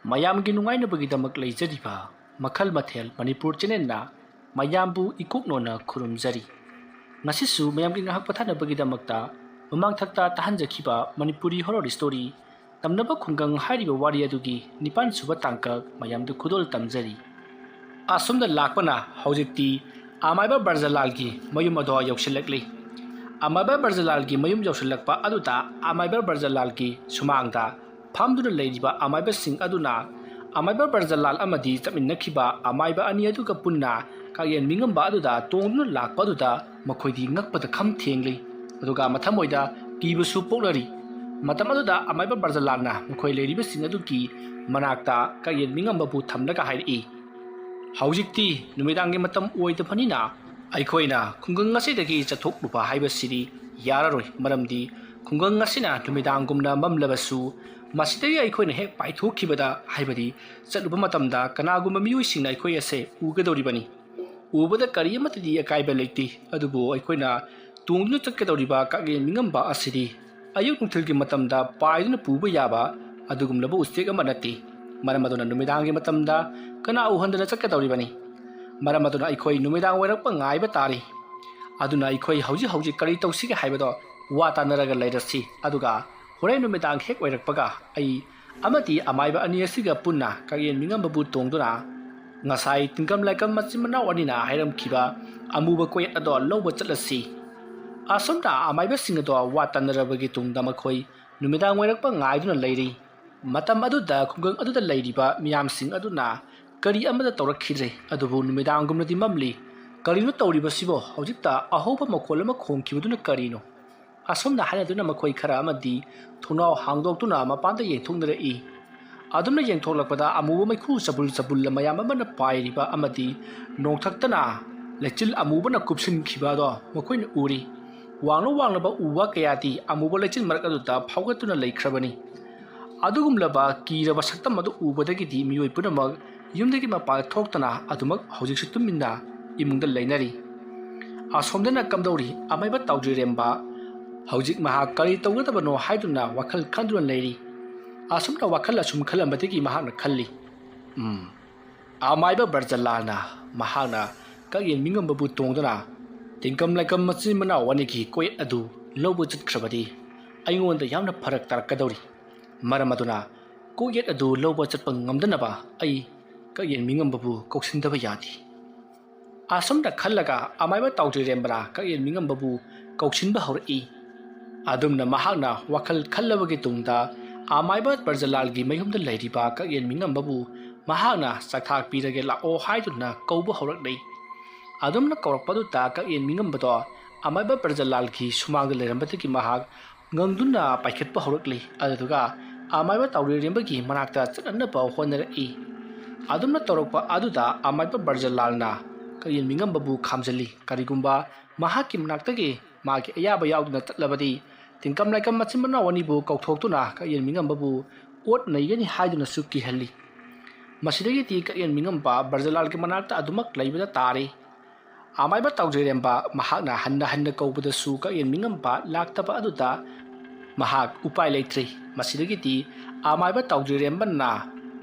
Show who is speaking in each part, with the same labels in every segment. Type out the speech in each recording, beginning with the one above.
Speaker 1: ꯃꯌꯥꯝꯒꯤ ꯅꯨꯡꯉꯥꯏꯅꯕꯒꯤꯗꯃꯛ ꯂꯩꯖꯔꯤꯕ ꯃꯈꯜ ꯃꯊꯦꯜ ꯃꯅꯤꯄꯨꯔ ꯆꯦꯅꯦꯜꯅ ꯃꯌꯥꯝꯕꯨ ꯏꯀꯣꯛꯅꯣꯅ ꯈꯨꯔꯨꯝꯖꯔꯤ꯫ ꯉꯁꯤꯁꯨ ꯃꯌꯥꯝꯒꯤ ꯉꯥꯏꯍꯥꯛ ꯄꯣꯊꯥꯅꯕꯒꯤꯗꯃꯛꯇ ꯃꯃꯥꯡꯊꯛꯇ ꯇꯥꯍꯟꯖꯈꯤꯕ ꯃꯅꯤꯄꯨꯔꯤ ꯍꯣꯔꯔ ꯁ꯭ꯇꯣꯔꯤ ꯇꯝꯅꯕ ꯈꯨꯡꯒꯪ ꯍꯥꯏꯔꯤꯕ ꯋꯥꯔꯤ ꯑꯗꯨꯒꯤ 9ꯁꯨꯕ ꯇꯥꯡꯀꯛ ꯃꯌꯥꯝꯗ ꯈꯨꯗꯣꯜ ꯇꯝꯖꯔꯤ꯫ ꯑꯁꯣꯝꯗ ꯂꯥꯛꯄꯅ ꯍꯧꯖꯤꯛꯇꯤ ꯑꯃꯥꯏꯕ ꯕ꯭ꯔꯖꯂꯥꯜꯒꯤ ꯃꯌꯨꯝ ꯑꯗꯨ ꯌꯧꯁꯤꯜꯂꯛꯂꯤ꯫ ꯑꯃꯥꯏꯕ ꯕ꯭ꯔꯖꯂꯥꯜꯒꯤ ꯃꯌꯨꯝ ꯌꯧꯁꯤꯜꯂꯛꯄ ꯑꯗꯨꯗ ꯑꯃꯥꯏꯕ ꯕ꯭ꯔꯖꯂꯥꯜꯒꯤ ꯁꯨꯃꯥꯡꯗ ꯐꯝꯗꯨꯅ ꯂꯩꯔꯤꯕ ꯑꯃꯥꯏꯕꯁꯤꯡ ꯑꯗꯨꯅ ꯑꯃꯥꯏꯕ ꯕ꯭ꯔꯖꯂꯥꯜ ꯑꯃꯗꯤ ꯆꯠꯃꯤꯟꯅꯈꯤꯕ ꯑꯃꯥꯏꯕ ꯑꯅꯤ ꯑꯗꯨꯒ ꯄꯨꯟꯅ ꯀꯥꯌꯦꯟ ꯃꯤꯉꯝꯕ ꯑꯗꯨꯗ ꯇꯣꯡꯗꯨꯅ ꯂꯥꯛꯄ ꯑꯗꯨꯗ ꯃꯈꯣꯏꯗꯤ ꯉꯛꯄꯗ ꯈꯝ ꯊꯦꯡꯂꯤ, ꯑꯗꯨꯒ ꯃꯊꯃꯣꯏꯗ ꯀꯤꯕꯁꯨ ꯄꯣꯛꯅꯔꯤ꯫ ꯃꯇꯝ ꯑꯗꯨꯗ ꯑꯃꯥꯏꯕ ꯕ꯭ꯔꯖꯂꯥꯜꯅ ꯃꯈꯣꯏ ꯂꯩꯔꯤꯕꯁꯤꯡ ꯑꯗꯨꯒꯤ ꯃꯅꯥꯛꯇ ꯀꯥꯌꯦꯟ ꯃꯤꯉꯝꯕꯕꯨ ꯊꯝꯂꯒ ꯍꯥꯏꯔꯛꯏ, "ꯍꯧꯖꯤꯛꯇꯤ ꯅꯨꯃꯤꯗꯥꯡꯒꯤ ꯃꯇꯝ ꯑꯣꯏꯗꯕꯅꯤꯅ ꯑꯩꯈꯣꯏꯅ ꯈꯨꯡꯒꯪ ꯑꯁꯤꯗꯒꯤ ꯆꯠꯊꯣꯛꯂꯨꯕ ꯍꯥꯏꯕꯁꯤꯗꯤ ꯌꯥꯔꯔꯣꯏ, ꯃꯔꯝꯗꯤ ꯈꯨꯡꯒꯪ ꯑꯁꯤꯅ ꯅꯨꯃꯤꯗꯥꯡꯒꯨꯝꯅ ꯃꯝꯂꯕꯁꯨ ꯃꯁꯤꯗꯒꯤ ꯑꯩꯈꯣꯏꯅ ꯍꯦꯛ ꯄꯥꯏꯊꯣꯛꯈꯤꯕꯗ ꯍꯥꯏꯕꯗꯤ ꯆꯠꯂꯨꯕ ꯃꯇꯝꯗ ꯀꯅꯥꯒꯨꯝꯕ ꯃꯤꯑꯣꯏꯁꯤꯡꯅ ꯑꯩꯈꯣꯏ ꯑꯁꯦ ꯎꯒꯗꯧꯔꯤꯕꯅꯤ꯫ ꯎꯕꯗ ꯀꯔꯤ ꯑꯃꯠꯇꯗꯤ ꯑꯀꯥꯏꯕ ꯂꯩꯇꯦ, ꯑꯗꯨꯕꯨ ꯑꯩꯈꯣꯏꯅ ꯇꯣꯡꯗꯨꯅ ꯆꯠꯀꯗꯧꯔꯤꯕ ꯀꯥꯌꯦꯟ ꯃꯤꯉꯝꯕ ꯑꯁꯤꯗꯤ ꯑꯌꯨꯛ ꯅꯨꯡꯊꯤꯜꯒꯤ ꯃꯇꯝꯗ ꯄꯥꯏꯗꯨꯅ ꯄꯨꯕ ꯌꯥꯕ ꯑꯗꯨꯒꯨꯝꯂꯕ ꯎꯆꯦꯛ ꯑꯃ ꯅꯠꯇꯦ꯫ ꯃꯔꯝ ꯑꯗꯨꯅ ꯅꯨꯃꯤꯗꯥꯡꯒꯤ ꯃꯇꯝꯗ ꯀꯅꯥ ꯎꯍꯟꯗꯅ ꯆꯠꯀꯗꯧꯔꯤꯕꯅꯤ? ꯃꯔꯝ ꯑꯗꯨꯅ ꯑꯩꯈꯣꯏ ꯅꯨꯃꯤꯗꯥꯡ ꯑꯣꯏꯔꯛꯄ ꯉꯥꯏꯕ ꯇꯥꯔꯤ꯫ ꯑꯗꯨꯅ ꯑꯩꯈꯣꯏ ꯍꯧꯖꯤꯛ ꯀꯔꯤ ꯇꯧꯁꯤꯒꯦ ꯍꯥꯏꯕꯗꯣ ꯋꯥ ꯇꯥꯟꯅꯔꯒ ꯂꯩꯔꯁꯤ, ꯑꯗꯨꯒ ꯍꯣꯔꯦꯟ ꯅꯨꯃꯤꯗꯥꯡ ꯍꯦꯛ ꯑꯣꯏꯔꯛꯄꯒ ꯑꯩ ꯑꯃꯗꯤ ꯑꯃꯥꯏꯕ ꯑꯅꯤ ꯑꯁꯤꯒ ꯄꯨꯟꯅ ꯀꯥꯌꯦꯟ ꯃꯤꯉꯝꯕꯕꯨ ꯇꯣꯡꯗꯨꯅ ꯉꯁꯥꯏ ꯇꯤꯡꯀꯝ ꯂꯥꯏꯀꯝ ꯃꯆꯤꯟ ꯃꯅꯥꯎ ꯑꯅꯤꯅ ꯍꯥꯏꯔꯝꯈꯤꯕ ꯑꯃꯨꯕ ꯀꯣꯌꯦꯠ ꯑꯗꯣ ꯂꯧꯕ ꯆꯠꯂꯁꯤ." ꯑꯁꯣꯝꯗ ꯑꯃꯥꯏꯕꯁꯤꯡ ꯑꯗꯣ ꯋꯥ ꯇꯥꯟꯅꯔꯕꯒꯤ ꯇꯨꯡꯗ ꯃꯈꯣꯏ ꯅꯨꯃꯤꯗꯥꯡ ꯑꯣꯏꯔꯛꯄ ꯉꯥꯏꯗꯨꯅ ꯂꯩꯔꯤ꯫ ꯃꯇꯝ ꯑꯗꯨꯗ ꯈꯨꯡꯒꯪ ꯑꯗꯨꯗ ꯂꯩꯔꯤꯕ ꯃꯤꯌꯥꯝꯁꯤꯡ ꯑꯗꯨꯅ ꯀꯔꯤ ꯑꯃꯠꯇ ꯇꯧꯔꯛꯈꯤꯗ꯭ꯔꯦ, ꯑꯗꯨꯕꯨ ꯅꯨꯃꯤꯗꯥꯡꯒꯨꯝꯅꯗꯤ ꯃꯝꯂꯤ꯫ ꯀꯔꯤꯅꯣ ꯇꯧꯔꯤꯕꯁꯤꯕꯣ? ꯍꯧꯖꯤꯛꯇ ꯑꯍꯧꯕ ꯃꯈꯣꯜ ꯑꯃ ꯈꯣꯡꯈꯤꯕꯗꯨꯅ ꯀꯔꯤꯅꯣ? ꯑꯁꯣꯝꯗ ꯍꯥꯏꯅꯗꯨꯅ ꯃꯈꯣꯏ ꯈꯔ ꯑꯃꯗꯤ ꯊꯣꯡꯅꯥꯎ ꯍꯥꯡꯗꯣꯛꯇꯨꯅ ꯃꯄꯥꯟꯗ ꯌꯦꯡꯊꯣꯛꯅꯔꯛꯏ꯫ ꯑꯗꯨꯝꯅ ꯌꯦꯡꯊꯣꯛꯂꯛꯄꯗ ꯑꯃꯨꯕ ꯃꯩꯈꯨ ꯆꯕꯨꯜ ꯆꯕꯨꯜ ꯃꯌꯥꯝ ꯑꯃꯅ ꯄꯥꯏꯔꯤꯕ ꯑꯃꯗꯤ ꯅꯣꯡꯊꯛꯇꯅ ꯂꯩꯆꯤꯜ ꯑꯃꯨꯕꯅ ꯀꯨꯞꯁꯤꯟꯈꯤꯕ ꯑꯗꯣ ꯃꯈꯣꯏꯅ ꯎꯔꯤ꯫ ꯋꯥꯡꯂꯕ ꯎ ꯋꯥ ꯀꯌꯥꯗꯤ ꯑꯃꯨꯕ ꯂꯩꯆꯤꯜ ꯃꯔꯛ ꯑꯗꯨꯗ ꯐꯥꯎꯒꯠꯇꯨꯅ ꯂꯩꯈ꯭ꯔꯕꯅꯤ꯫ ꯑꯗꯨꯒꯨꯝꯂꯕ ꯀꯤꯔꯕ ꯁꯛꯇꯝ ꯑꯗꯨ ꯎꯕꯗꯒꯤꯗꯤ ꯃꯤꯑꯣꯏ ꯄꯨꯝꯅꯃꯛ ꯌꯨꯝꯗꯒꯤ ꯃꯄꯥꯟ ꯊꯣꯛꯇꯅ ꯑꯗꯨꯃꯛ ꯍꯧꯖꯤꯛꯁꯨ ꯇꯨꯃꯤꯟꯅ ꯏꯃꯨꯡꯗ ꯂꯩꯅꯔꯤ꯫ ꯑꯁꯣꯝꯗꯅ ꯀꯝꯗꯧꯔꯤ? ꯑꯃꯥꯏꯕ ꯇꯥꯎꯖꯤꯔꯦꯝꯕ ꯍꯧꯖꯤꯛ ꯃꯍꯥꯛ ꯀꯔꯤ ꯇꯧꯒꯗꯕꯅꯣ ꯍꯥꯏꯗꯨꯅ ꯋꯥꯈꯜ ꯈꯟꯗꯨꯅ ꯂꯩꯔꯤ꯫ ꯑꯁꯣꯝꯅ ꯋꯥꯈꯜ ꯑꯁꯨꯝ ꯈꯜꯂꯝꯕꯗꯒꯤ ꯃꯍꯥꯛꯅ ꯈꯜꯂꯤ, ꯑꯃꯥꯏꯕ ꯕ꯭ꯔꯖꯂꯥꯜꯅ ꯃꯍꯥꯛꯅ ꯀꯥꯌꯦꯟ ꯃꯤꯉꯝꯕꯕꯨ ꯇꯣꯡꯗꯨꯅ ꯇꯤꯡꯀꯝ ꯂꯥꯏꯀꯝ ꯃꯆꯤꯟ ꯃꯅꯥꯎ ꯑꯅꯤꯒꯤ ꯀꯣꯌꯦꯠ ꯑꯗꯨ ꯂꯧꯕ ꯆꯠꯈ꯭ꯔꯕꯗꯤ ꯑꯩꯉꯣꯟꯗ ꯌꯥꯝꯅ ꯐꯔꯛ ꯇꯥꯔꯛꯀꯗꯧꯔꯤ꯫ ꯃꯔꯝ ꯑꯗꯨꯅ ꯀꯣꯌꯦꯠ ꯑꯗꯨ ꯂꯧꯕ ꯆꯠꯄ ꯉꯝꯗꯅꯕ ꯑꯩ ꯀꯥꯌꯦꯟ ꯃꯤꯉꯝꯕꯕꯨ ꯀꯧꯁꯤꯟꯗꯕ ꯌꯥꯗꯦ꯫ ꯑꯁꯣꯝꯗ ꯈꯜꯂꯒ ꯑꯃꯥꯏꯕ ꯇꯥꯎꯖꯤꯔꯦꯝꯕꯅ ꯀꯥꯌꯦꯟ ꯃꯤꯉꯝꯕꯕꯨ ꯀꯧꯁꯤꯟꯕ ꯍꯧꯔꯛꯏ꯫ ꯑꯗꯨꯝꯅ ꯃꯍꯥꯛꯅ ꯋꯥꯈꯜ ꯈꯜꯂꯕꯒꯤ ꯇꯨꯡꯗ ꯑꯃꯥꯏꯕ ꯕ꯭ꯔꯖꯂꯥꯜꯒꯤ ꯃꯌꯨꯝꯗ ꯂꯩꯔꯤꯕ ꯀꯥꯌꯦꯟ ꯃꯤꯉꯝꯕꯕꯨ ꯃꯍꯥꯛꯅ ꯆꯥꯛꯊꯥꯛ ꯄꯤꯔꯒꯦ ꯂꯥꯛꯑꯣ ꯍꯥꯏꯗꯨꯅ ꯀꯧꯕ ꯍꯧꯔꯛꯂꯤ꯫ ꯑꯗꯨꯝꯅ ꯀꯧꯔꯛꯄꯗꯨꯗ ꯀꯥꯌꯦꯟ ꯃꯤꯉꯝꯕꯗꯣ ꯑꯃꯥꯏꯕ ꯕ꯭ꯔꯖꯂꯥꯜꯒꯤ ꯁꯨꯃꯥꯡꯗ ꯂꯩꯔꯝꯕꯗꯒꯤ ꯃꯍꯥꯛ ꯉꯪꯗꯨꯅ ꯄꯥꯏꯈꯠꯄ ꯍꯧꯔꯛꯂꯤ, ꯑꯗꯨꯗꯨꯒ ꯑꯃꯥꯏꯕ ꯇꯥꯎꯖꯤꯔꯦꯝꯕꯒꯤ ꯃꯅꯥꯛꯇ ꯆꯠꯅꯅꯕ ꯍꯣꯠꯅꯔꯛꯏ꯫ ꯑꯗꯨꯝꯅ ꯇꯧꯔꯛꯄ ꯑꯗꯨꯗ ꯑꯃꯥꯏꯕ ꯕ꯭ꯔꯖꯂꯥꯜꯅ ꯀꯥꯌꯦꯟ ꯃꯤꯉꯝꯕꯕꯨ ꯈꯥꯝꯖꯤꯜꯂꯤ꯫ ꯀꯔꯤꯒꯨꯝꯕ ꯃꯍꯥꯛꯀꯤ ꯃꯅꯥꯛꯇꯒꯤ ꯃꯥꯒꯤ ꯑꯌꯥꯕ ꯌꯥꯎꯗꯅ ꯆꯠꯂꯕꯗꯤ ꯇꯤꯡꯀꯝ ꯂꯥꯏꯀꯝ ꯃꯆꯤꯟ ꯃꯅꯥꯎ ꯑꯅꯤꯕꯨ ꯀꯧꯊꯣꯛꯇꯨꯅ ꯀꯥꯌꯦꯟ ꯃꯤꯉꯝꯕꯕꯨ ꯑꯣꯠ ꯅꯩꯒꯅꯤ ꯍꯥꯏꯗꯨꯅꯁꯨ ꯀꯤꯍꯜꯂꯤ꯫ ꯃꯁꯤꯗꯒꯤꯗꯤ ꯀꯥꯌꯦꯟ ꯃꯤꯉꯝꯕ ꯕ꯭ꯔꯖꯂꯥꯜꯒꯤ ꯃꯅꯥꯛꯇ ꯑꯗꯨꯃꯛ ꯂꯩꯕꯗ ꯇꯥꯔꯦ꯫ ꯑꯃꯥꯏꯕ ꯇꯥꯎꯖꯤꯔꯦꯝꯕ ꯃꯍꯥꯛꯅ ꯍꯟꯅ ꯀꯧꯕꯗꯁꯨ ꯀꯥꯌꯦꯟ ꯃꯤꯉꯝꯕ ꯂꯥꯛꯇꯕ ꯑꯗꯨꯗ ꯃꯍꯥꯛ ꯎꯄꯥꯏ ꯂꯩꯇ꯭ꯔꯦ꯫ ꯃꯁꯤꯗꯒꯤꯗꯤ ꯑꯃꯥꯏꯕ ꯇꯥꯎꯖꯤꯔꯦꯝꯕꯅ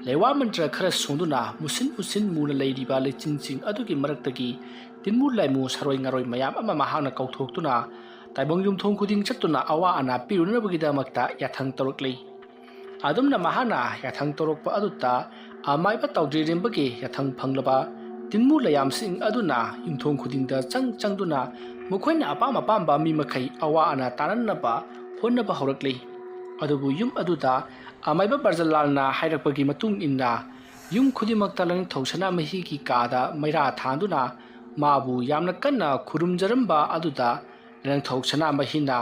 Speaker 1: ꯂꯩꯋꯥ ꯃꯟꯇ꯭ꯔ ꯈꯔ ꯁꯣꯟꯗꯨꯅ ꯃꯨꯁꯤꯟ ꯃꯨꯅ ꯂꯩꯔꯤꯕ ꯂꯩꯆꯤꯟꯁꯤꯡ ꯑꯗꯨꯒꯤ ꯃꯔꯛꯇꯒꯤ ꯇꯤꯟꯃꯨ ꯂꯥꯏꯃꯨ ꯁꯔꯣꯏ ꯉꯥꯔꯣꯏ ꯃꯌꯥꯝ ꯑꯃ ꯃꯍꯥꯛꯅ ꯀꯧꯊꯣꯛꯇꯨꯅ ꯇꯥꯏꯕꯪ ꯌꯨꯝꯊꯣꯡ ꯈꯨꯗꯤꯡ ꯆꯠꯇꯨꯅ ꯑꯋꯥ ꯑꯅꯥ ꯄꯤꯔꯨꯅꯕꯒꯤꯗꯃꯛꯇ ꯌꯥꯊꯪ ꯇꯧꯔꯛꯂꯤ꯫ ꯑꯗꯨꯝꯅ ꯃꯍꯥꯛꯅ ꯌꯥꯊꯪ ꯇꯧꯔꯛꯄ ꯑꯗꯨꯗ ꯑꯃꯥꯏꯕ ꯇꯥꯎꯖꯤꯔꯦꯝꯕꯒꯤ ꯌꯥꯊꯪ ꯐꯪꯂꯕ ꯇꯤꯟꯃꯨ ꯂꯥꯌꯥꯝꯁꯤꯡ ꯑꯗꯨꯅ ꯌꯨꯝꯊꯣꯡ ꯈꯨꯗꯤꯡꯗ ꯆꯪꯗꯨꯅ ꯃꯈꯣꯏꯅ ꯑꯄꯥꯝꯕ ꯃꯤ ꯃꯈꯩ ꯑꯋꯥ ꯑꯅꯥ ꯇꯥꯅꯅꯕ ꯍꯣꯠꯅꯕ ꯍꯧꯔꯛꯂꯤ꯫ ꯑꯗꯨꯕꯨ ꯌꯨꯝ ꯑꯗꯨꯗ ꯑꯃꯥꯏꯕ ꯕ꯭ꯔꯖꯂꯥꯜꯅ ꯍꯥꯏꯔꯛꯄꯒꯤ ꯃꯇꯨꯡ ꯏꯟꯅ ꯌꯨꯝ ꯈꯨꯗꯤꯡꯃꯛꯇ ꯂꯥꯏꯅꯤꯡꯊꯧ ꯁꯅꯥꯃꯍꯤꯒꯤ ꯀꯥꯗ ꯃꯩꯔꯥ ꯊꯥꯟꯗꯨꯅ ꯃꯥꯕꯨ ꯌꯥꯝꯅ ꯀꯟꯅ ꯈꯨꯔꯨꯝꯖꯔꯝꯕ ꯑꯗꯨꯗ ꯂꯥꯏꯅꯤꯡꯊꯧ ꯁꯅꯥꯃꯍꯤꯅ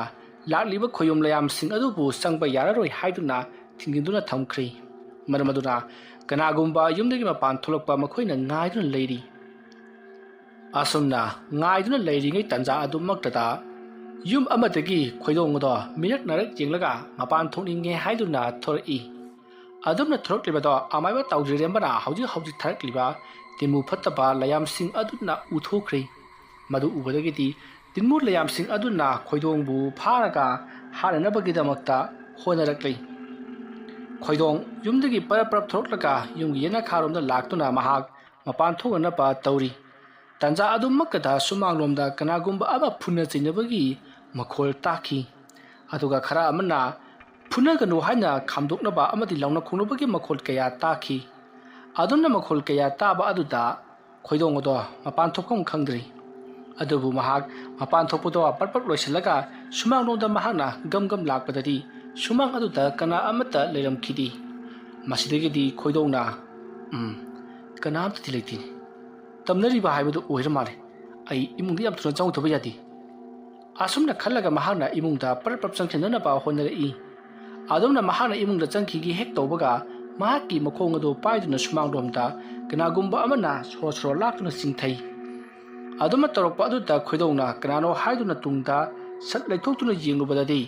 Speaker 1: ꯂꯥꯛꯂꯤꯕ ꯈꯣꯌꯨꯝ ꯂꯥꯌꯥꯝꯁꯤꯡ ꯑꯗꯨꯕꯨ ꯆꯪꯕ ꯌꯥꯔꯔꯣꯏ ꯍꯥꯏꯗꯨꯅ ꯊꯤꯡꯖꯤꯟꯗꯨꯅ ꯊꯝꯈ꯭ꯔꯦ꯫ ꯃꯔꯝ ꯑꯗꯨꯅ ꯀꯅꯥꯒꯨꯝꯕ ꯌꯨꯝꯗꯒꯤ ꯃꯄꯥꯟ ꯊꯣꯛꯂꯛꯄ ꯃꯈꯣꯏꯅ ꯉꯥꯏꯗꯨꯅ ꯂꯩꯔꯤ꯫ ꯑꯁꯨꯝꯅ ꯉꯥꯏꯗꯨꯅ ꯂꯩꯔꯤꯉꯩ ꯇꯥꯟꯖꯥ ꯑꯗꯨꯃꯛꯇꯗ ꯌꯨꯝ ꯑꯃꯗꯒꯤ ꯈꯣꯏꯗꯣꯡ ꯑꯗꯣ ꯃꯤꯔꯛ ꯌꯦꯡꯂꯒ ꯃꯄꯥꯟ ꯊꯣꯛꯅꯤꯡꯉꯦ ꯍꯥꯏꯗꯨꯅ ꯊꯣꯔꯛꯏ꯫ ꯑꯗꯨꯝꯅ ꯊꯣꯔꯛꯂꯤꯕꯗꯣ ꯑꯃꯥꯏꯕ ꯇꯥꯎꯖꯤꯔꯦꯝꯕꯅ ꯍꯧꯖꯤꯛ ꯊꯥꯔꯛꯂꯤꯕ ꯇꯤꯟꯃꯨ ꯐꯠꯇꯕ ꯂꯥꯌꯥꯝꯁꯤꯡ ꯑꯗꯨꯅ ꯎꯊꯣꯛꯈ꯭ꯔꯦ꯫ ꯃꯗꯨ ꯎꯕꯗꯒꯤꯗꯤ ꯇꯤꯟꯃꯨ ꯂꯥꯌꯥꯝꯁꯤꯡ ꯑꯗꯨꯅ ꯈꯣꯏꯗꯣꯡꯕꯨ ꯐꯥꯔꯒ ꯍꯥꯠꯅꯅꯕꯒꯤꯗꯃꯛꯇ ꯍꯣꯠꯅꯔꯛꯂꯤ꯫ ꯈꯣꯏꯗꯣꯡ ꯌꯨꯝꯗꯒꯤ ꯄꯔꯞ ꯄꯔꯞ ꯊꯣꯛꯂꯒ ꯌꯨꯝꯒꯤ ꯌꯦꯅꯈꯥꯔꯣꯝꯗ ꯂꯥꯛꯇꯨꯅ ꯃꯍꯥꯛ ꯃꯄꯥꯟ ꯊꯣꯛꯅꯅꯕ ꯇꯧꯔꯤ꯫ ꯇꯥꯟꯖꯥ ꯑꯗꯨꯃꯛꯇꯗ ꯁꯨꯃꯥꯡꯂꯣꯝꯗ ꯀꯅꯥꯒꯨꯝꯕ ꯑꯃ ꯐꯨꯅ ꯆꯩꯅꯕꯒꯤ ꯃꯈꯣꯜ ꯇꯥꯈꯤ꯫ ꯑꯗꯨꯒ ꯈꯔ ꯑꯃꯅ ꯐꯨꯅꯒꯅꯨ ꯍꯥꯏꯅ ꯈꯥꯝꯗꯣꯛꯅꯕ ꯑꯃꯗꯤ ꯂꯥꯎꯅ ꯈꯣꯡꯅꯕꯒꯤ ꯃꯈꯣꯜ ꯀꯌꯥ ꯇꯥꯈꯤ꯫ ꯑꯗꯨꯝꯅ ꯃꯈꯣꯜ ꯀꯌꯥ ꯇꯥꯕ ꯑꯗꯨꯗ ꯈꯣꯏꯗꯣꯡ ꯑꯗꯣ ꯃꯄꯥꯟ ꯊꯣꯛꯐꯝ ꯈꯪꯗ꯭ꯔꯤ꯫ ꯑꯗꯨꯕꯨ ꯃꯍꯥꯛ ꯃꯄꯥꯟ ꯊꯣꯛꯄꯗꯣ ꯄꯠ ꯂꯣꯏꯁꯤꯜꯂꯒ ꯁꯨꯃꯥꯡꯂꯣꯝꯗ ꯃꯍꯥꯛꯅ ꯒꯝ ꯂꯥꯛꯄꯗꯗꯤ ꯁꯨꯃꯥꯡ ꯑꯗꯨꯗ ꯀꯅꯥ ꯑꯃꯠꯇ ꯂꯩꯔꯝꯈꯤꯗꯦ꯫ ꯃꯁꯤꯗꯒꯤꯗꯤ ꯈꯣꯏꯗꯣꯡꯅ ꯀꯅꯥꯝꯇꯗꯤ ꯂꯩꯇꯦ, ꯇꯝꯅꯔꯤꯕ ꯍꯥꯏꯕꯗꯨ ꯑꯣꯏꯔ ꯃꯥꯜꯂꯦ, ꯑꯩ ꯏꯃꯨꯡꯗ ꯌꯥꯝ ꯊꯨꯅ ꯆꯪꯉꯨꯗꯕ ꯌꯥꯗꯦ꯫ ꯑꯁꯨꯝꯅ ꯈꯜꯂꯒ ꯃꯍꯥꯛꯅ ꯏꯃꯨꯡꯗ ꯄꯔꯞ ꯆꯪꯁꯤꯟꯅꯅꯕ ꯍꯣꯠꯅꯔꯛꯏ꯫ ꯑꯗꯨꯝꯅ ꯃꯍꯥꯛꯅ ꯏꯃꯨꯡꯗ ꯆꯪꯈꯤꯒꯦ ꯍꯦꯛ ꯇꯧꯕꯒ ꯃꯍꯥꯛꯀꯤ ꯃꯈꯣꯡ ꯑꯗꯨ ꯄꯥꯏꯗꯨꯅ ꯁꯨꯃꯥꯡꯂꯣꯝꯗ ꯀꯅꯥꯒꯨꯝꯕ ꯑꯃꯅ ꯁꯣꯔꯣ ꯂꯥꯛꯇꯨꯅ ꯆꯤꯡꯊꯩ꯫ ꯑꯗꯨꯝꯅ ꯇꯧꯔꯛꯄ ꯑꯗꯨꯗ ꯈꯣꯏꯗꯣꯡꯅ ꯀꯅꯥꯅꯣ ꯍꯥꯏꯗꯨꯅ ꯇꯨꯡꯗ ꯁꯠ ꯂꯩꯊꯣꯛꯇꯨꯅ ꯌꯦꯡꯂꯨꯕꯗꯗꯤ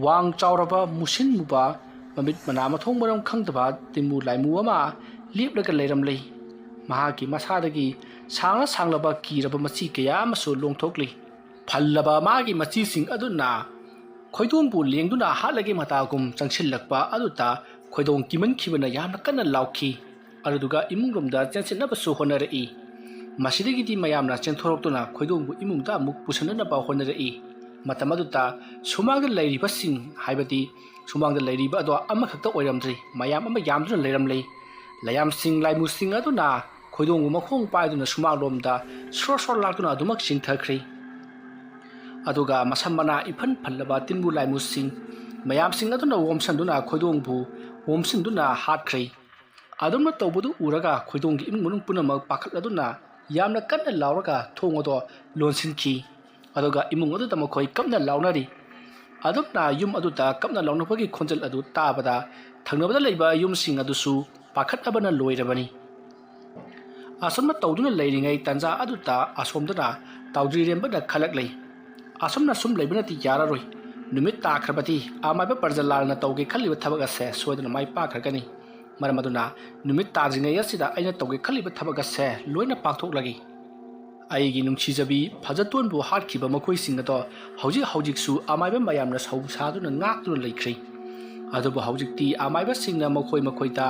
Speaker 1: ꯋꯥꯡ ꯆꯥꯎꯔꯕ ꯃꯨꯁꯤꯟ ꯃꯨꯕ ꯃꯃꯤꯠ ꯃꯅꯥ ꯃꯊꯣꯡ ꯃꯔꯝ ꯈꯪꯗꯕ ꯇꯤꯟꯃꯨ ꯂꯥꯏꯃꯨ ꯑꯃ ꯂꯦꯞꯂꯒ ꯂꯩꯔꯝꯂꯦ꯫ ꯃꯍꯥꯛꯀꯤ ꯃꯁꯥꯗꯒꯤ ꯁꯥꯡꯂꯕ ꯀꯤꯔꯕ ꯃꯆꯤ ꯀꯌꯥ ꯑꯃꯁꯨ ꯂꯣꯡꯊꯣꯛꯂꯤ꯫ ꯐꯜꯂꯕ ꯃꯥꯒꯤ ꯃꯆꯤꯁꯤꯡ ꯑꯗꯨꯅ ꯈꯣꯏꯗꯣꯡꯕꯨ ꯂꯦꯡꯗꯨꯅ ꯍꯥꯠꯂꯒꯦ ꯃꯇꯥꯒꯨꯝ ꯆꯪꯁꯤꯜꯂꯛꯄ ꯑꯗꯨꯗ ꯈꯣꯏꯗꯣꯡ ꯀꯤꯃꯟꯈꯤꯕꯅ ꯌꯥꯝꯅ ꯀꯟꯅ ꯂꯥꯎꯈꯤ꯫ ꯑꯗꯨꯒ ꯏꯃꯨꯡꯂꯣꯝꯗ ꯆꯦꯟꯁꯤꯟꯅꯕꯁꯨ ꯍꯣꯠꯅꯔꯛꯏ꯫ ꯃꯁꯤꯗꯒꯤꯗꯤ ꯃꯌꯥꯝꯅ ꯆꯦꯟꯊꯣꯔꯛꯇꯨꯅ ꯈꯣꯏꯗꯣꯡꯕꯨ ꯏꯃꯨꯡꯗ ꯑꯃꯨꯛ ꯄꯨꯁꯤꯟꯅꯅꯕ ꯍꯣꯠꯅꯔꯛꯏ꯫ ꯃꯇꯝ ꯑꯗꯨꯗ ꯁꯨꯃꯥꯡꯗ ꯂꯩꯔꯤꯕꯁꯤꯡ ꯍꯥꯏꯕꯗꯤ ꯁꯨꯃꯥꯡꯗ ꯂꯩꯔꯤꯕ ꯑꯗꯣ ꯑꯃꯈꯛꯇ ꯑꯣꯏꯔꯝꯗ꯭ꯔꯤ, ꯃꯌꯥꯝ ꯑꯃ ꯌꯥꯝꯗꯨꯅ ꯂꯩꯔꯝꯂꯦ꯫ ꯂꯥꯏꯌꯥꯝꯁꯤꯡ ꯂꯥꯏꯃꯨꯁꯤꯡ ꯑꯗꯨꯅ ꯈꯣꯏꯗꯣꯡꯕꯨ ꯃꯈꯣꯡ ꯄꯥꯏꯗꯨꯅ ꯁꯨꯃꯥꯡꯂꯣꯝꯗ ꯁꯣꯔ ꯂꯥꯛꯇꯨꯅ ꯑꯗꯨꯃꯛ ꯆꯤꯡꯊꯈ꯭ꯔꯤ꯫ ꯑꯗꯨꯒ ꯃꯁꯝ ꯃꯅꯥ ꯏꯐꯟ ꯐꯜꯂꯕ ꯇꯤꯟꯕꯨ ꯂꯥꯏꯃꯨꯁꯤꯡ ꯃꯌꯥꯝꯁꯤꯡ ꯑꯗꯨꯅ ꯑꯣꯝꯁꯟꯗꯨꯅ ꯈꯣꯏꯗꯣꯡꯕꯨ ꯑꯣꯝꯁꯤꯟꯗꯨꯅ ꯍꯥꯠꯈ꯭ꯔꯦ꯫ ꯑꯗꯨꯝꯅ ꯇꯧꯕꯗꯨ ꯎꯔꯒ ꯈꯣꯏꯗꯣꯡꯒꯤ ꯏꯃꯨꯡ ꯃꯅꯨꯡ ꯄꯨꯝꯅꯃꯛ ꯄꯥꯈꯠꯂꯗꯨꯅ ꯌꯥꯝꯅ ꯀꯟꯅ ꯂꯥꯎꯔꯒ ꯊꯣꯡ ꯑꯗꯣ ꯂꯣꯟꯁꯤꯟꯈꯤ꯫ ꯑꯗꯨꯒ ꯏꯃꯨꯡ ꯑꯗꯨꯗ ꯃꯈꯣꯏ ꯀꯞꯅ ꯂꯥꯎꯅꯔꯤ꯫ ꯑꯗꯨꯝꯅ ꯌꯨꯝ ꯑꯗꯨꯗ ꯀꯞꯅ ꯂꯥꯎꯅꯕꯒꯤ ꯈꯣꯟꯖꯦꯜ ꯑꯗꯨ ꯇꯥꯕꯗ ꯊꯪꯅꯕꯗ ꯂꯩꯕ ꯌꯨꯝꯁꯤꯡ ꯑꯗꯨꯁꯨ ꯄꯥꯈꯠꯂꯕꯅ ꯂꯣꯏꯔꯕꯅꯤ꯫ ꯑꯁꯨꯝꯅ ꯇꯧꯗꯨꯅ ꯂꯩꯔꯤꯉꯩ ꯇꯥꯟꯖꯥ ꯑꯗꯨꯗ ꯑꯁꯣꯝꯗꯅ ꯇꯥꯎꯗ꯭ꯔꯤꯔꯦꯝꯕꯅ ꯈꯜꯂꯛꯂꯦ, ꯑꯁꯨꯝꯅ ꯁꯨꯝ ꯂꯩꯕꯅꯗꯤ ꯌꯥꯔꯔꯣꯏ, ꯅꯨꯃꯤꯠ ꯇꯥꯈ꯭ꯔꯕꯗꯤ ꯑꯃꯥꯏꯕ ꯄ꯭ꯔꯖꯥꯂꯥꯜꯅ ꯇꯧꯒꯦ ꯈꯜꯂꯤꯕ ꯊꯕꯛ ꯑꯁꯦ ꯁꯣꯏꯗꯅ ꯃꯥꯏ ꯄꯥꯛꯈ꯭ꯔꯒꯅꯤ꯫ ꯃꯔꯝ ꯑꯗꯨꯅ ꯅꯨꯃꯤꯠ ꯇꯥꯗ꯭ꯔꯤꯉꯩ ꯑꯁꯤꯗ ꯑꯩꯅ ꯇꯧꯒꯦ ꯈꯜꯂꯤꯕ ꯊꯕꯛ ꯑꯁꯦ ꯂꯣꯏꯅ ꯄꯥꯡꯊꯣꯛꯂꯒꯦ꯫ ꯑꯩꯒꯤ ꯅꯨꯡꯁꯤꯖꯕꯤ ꯐꯖꯇꯣꯟꯕꯨ ꯍꯥꯠꯈꯤꯕ ꯃꯈꯣꯏꯁꯤꯡ ꯑꯗꯣ ꯍꯧꯖꯤꯛꯁꯨ ꯑꯃꯥꯏꯕ ꯃꯌꯥꯝꯅ ꯁꯧ ꯁꯥꯗꯨꯅ ꯉꯥꯛꯇꯨꯅ ꯂꯩꯈ꯭ꯔꯦ꯫ ꯑꯗꯨꯕꯨ ꯍꯧꯖꯤꯛꯇꯤ ꯑꯃꯥꯏꯕꯁꯤꯡꯅ ꯃꯈꯣꯏꯗ